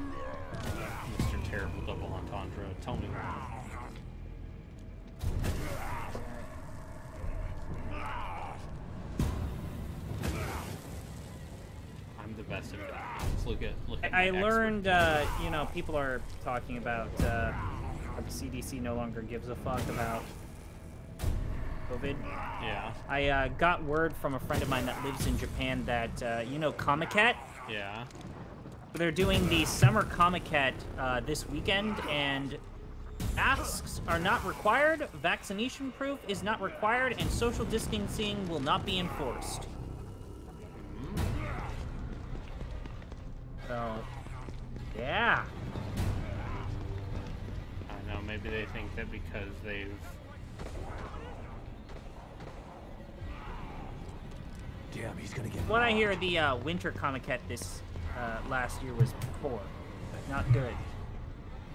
Mr. Terrible Double Entendre, tell me why. I'm the best at it. Let's look at I learned, you know, people are talking about how the CDC no longer gives a fuck about COVID. Yeah. I got word from a friend of mine that lives in Japan that, you know, Comiket? Yeah. They're doing the summer Comiket this weekend, and masks are not required, vaccination proof is not required, and social distancing will not be enforced. So, yeah. I know, maybe they think that because they've... Damn, he's gonna get... What I hear, the winter Comiket this last year was poor. Not good.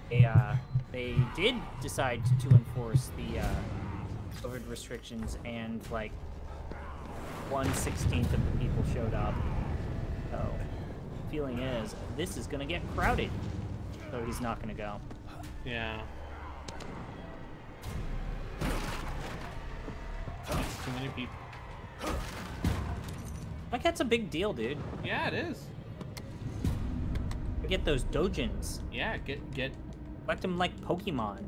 They did decide to enforce the COVID restrictions, and like 1/16 of the people showed up. So, feeling is this is gonna get crowded. So he's not gonna go. Yeah. It's too many people. Like, that's a big deal, dude. Yeah, it is. Get those dojins. Yeah, get collect them like Pokemon.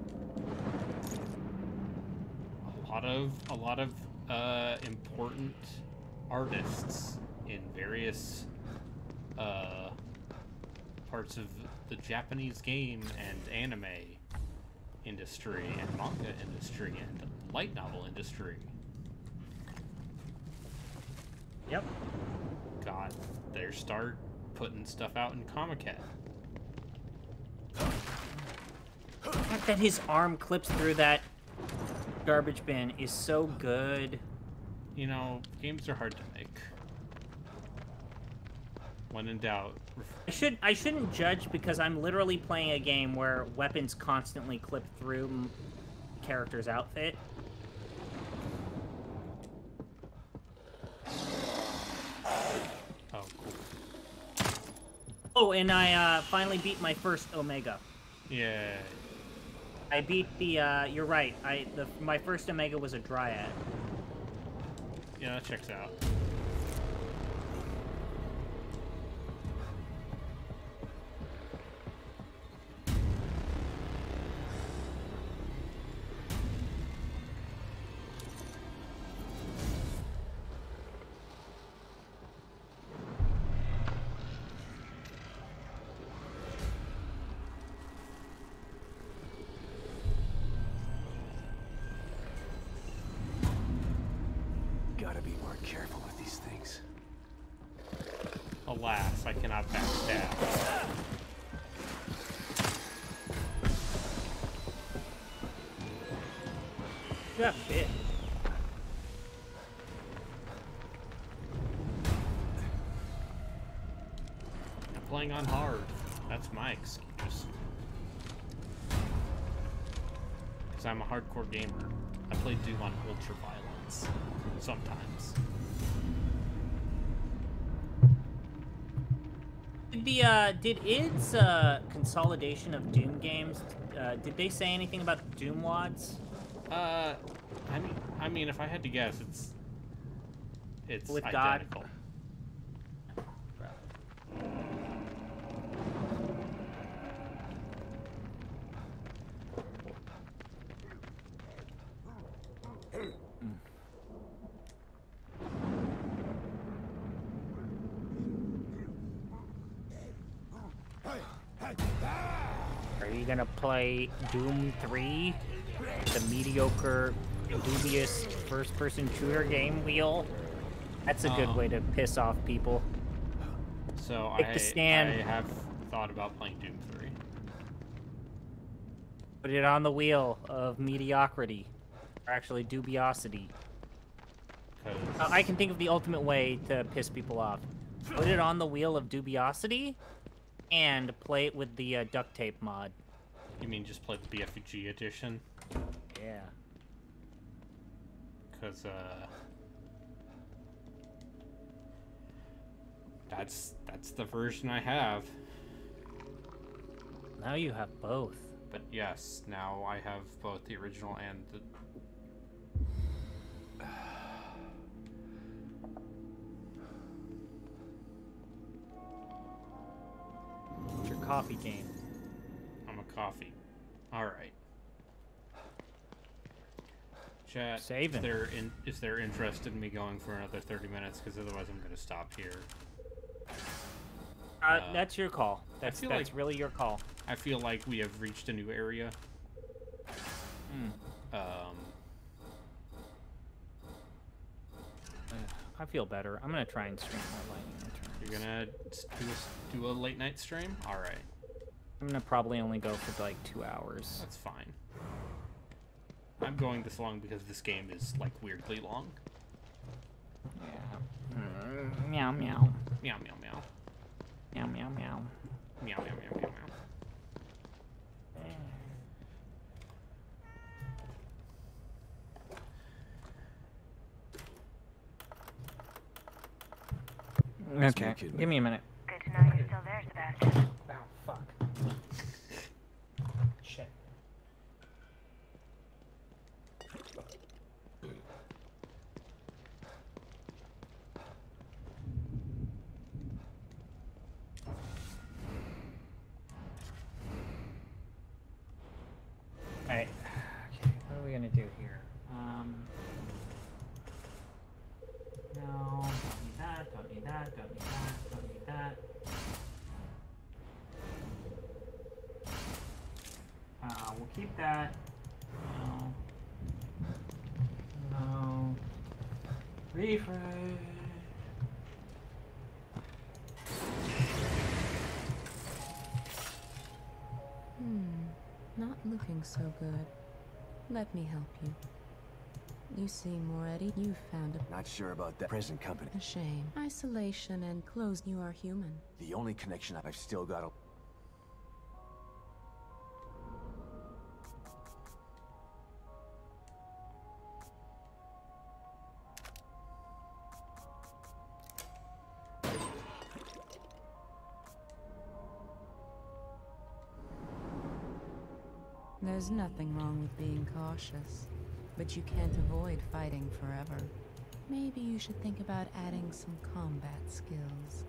A lot of important artists in various parts of the Japanese game and anime industry and manga industry and light novel industry. Yep. Got their start putting stuff out in Comic-Con. The fact that his arm clips through that garbage bin is so good. You know, games are hard to make. When in doubt. I shouldn't judge because I'm literally playing a game where weapons constantly clip through character's outfit. Oh, cool. Oh, and I finally beat my first Omega. Yeah. I beat the. You're right. My first Omega was a Dryad. Yeah, that checks out. Gotta be more careful with these things. Alas, I cannot backstab. You got bit. I'm playing on hard. That's my excuse. Because I'm a hardcore gamer. I play Doom on ultra violence. Sometimes. Did id's consolidation of Doom games, did they say anything about Doom wads? I mean, if I had to guess, it's With identical. God. Are you gonna play Doom 3? The mediocre, dubious first-person shooter game wheel? That's a good way to piss off people. So Take the stand. I have thought about playing Doom 3. Put it on the wheel of mediocrity. Or actually, dubiosity. I can think of the ultimate way to piss people off. Put it on the wheel of dubiosity, and play it with the duct tape mod. You mean just play the BFG edition? Yeah. Because, that's the version I have. Now you have both. But yes, now I have both the original and the... It's your coffee game. I'm a coffee. Alright. Chat, Saving. If they're interested in me going for another 30 minutes, because otherwise I'm going to stop here. That's your call. That's like, really your call. I feel like we have reached a new area. I feel better. I'm gonna try and stream more Lightning Returns. You're gonna do a late night stream? Alright. I'm gonna probably only go for like 2 hours. That's fine. I'm going this long because this game is like weirdly long. Yeah. Meow meow. Meow meow meow. Meow meow meow. Meow meow meow meow meow. Okay, give me a minute. Good to know you're still there, Sebastian. Oh, fuck. Shit. Alright. Okay, what are we gonna do here? No, don't need that, don't need that, don't need that, don't need that. we'll keep that. No. No. Refresh. Not looking so good. Let me help you. You seem ready. You found a... Not sure about that present company. A shame. Isolation and close. You are human. The only connection I've still got a... There's nothing wrong with being cautious, but you can't avoid fighting forever. Maybe you should think about adding some combat skills.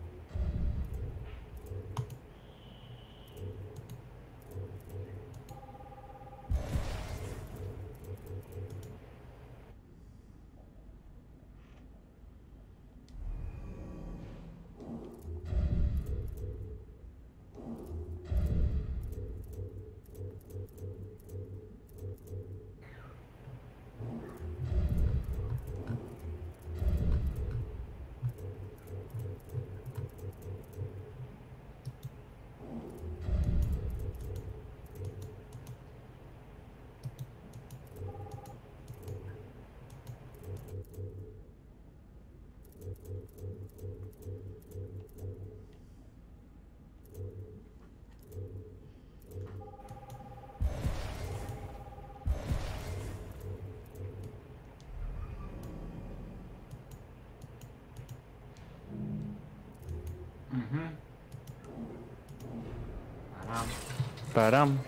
Ba-dum.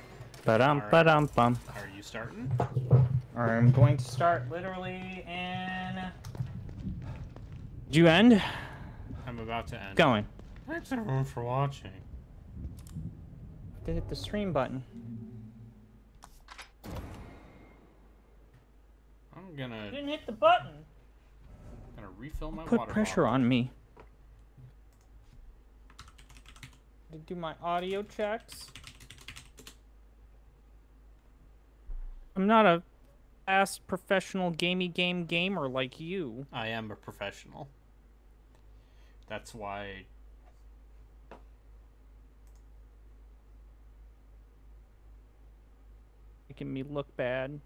Are you starting? I'm going to start literally in... Did you end? I'm about to end. Going. Thanks everyone for watching. To hit the stream button. I'm gonna... Didn't hit the button. Gonna refill my Put water pressure bottle. on me. To do my audio checks. I'm not a fast professional gamer like you. I am a professional. That's why... Making me look bad.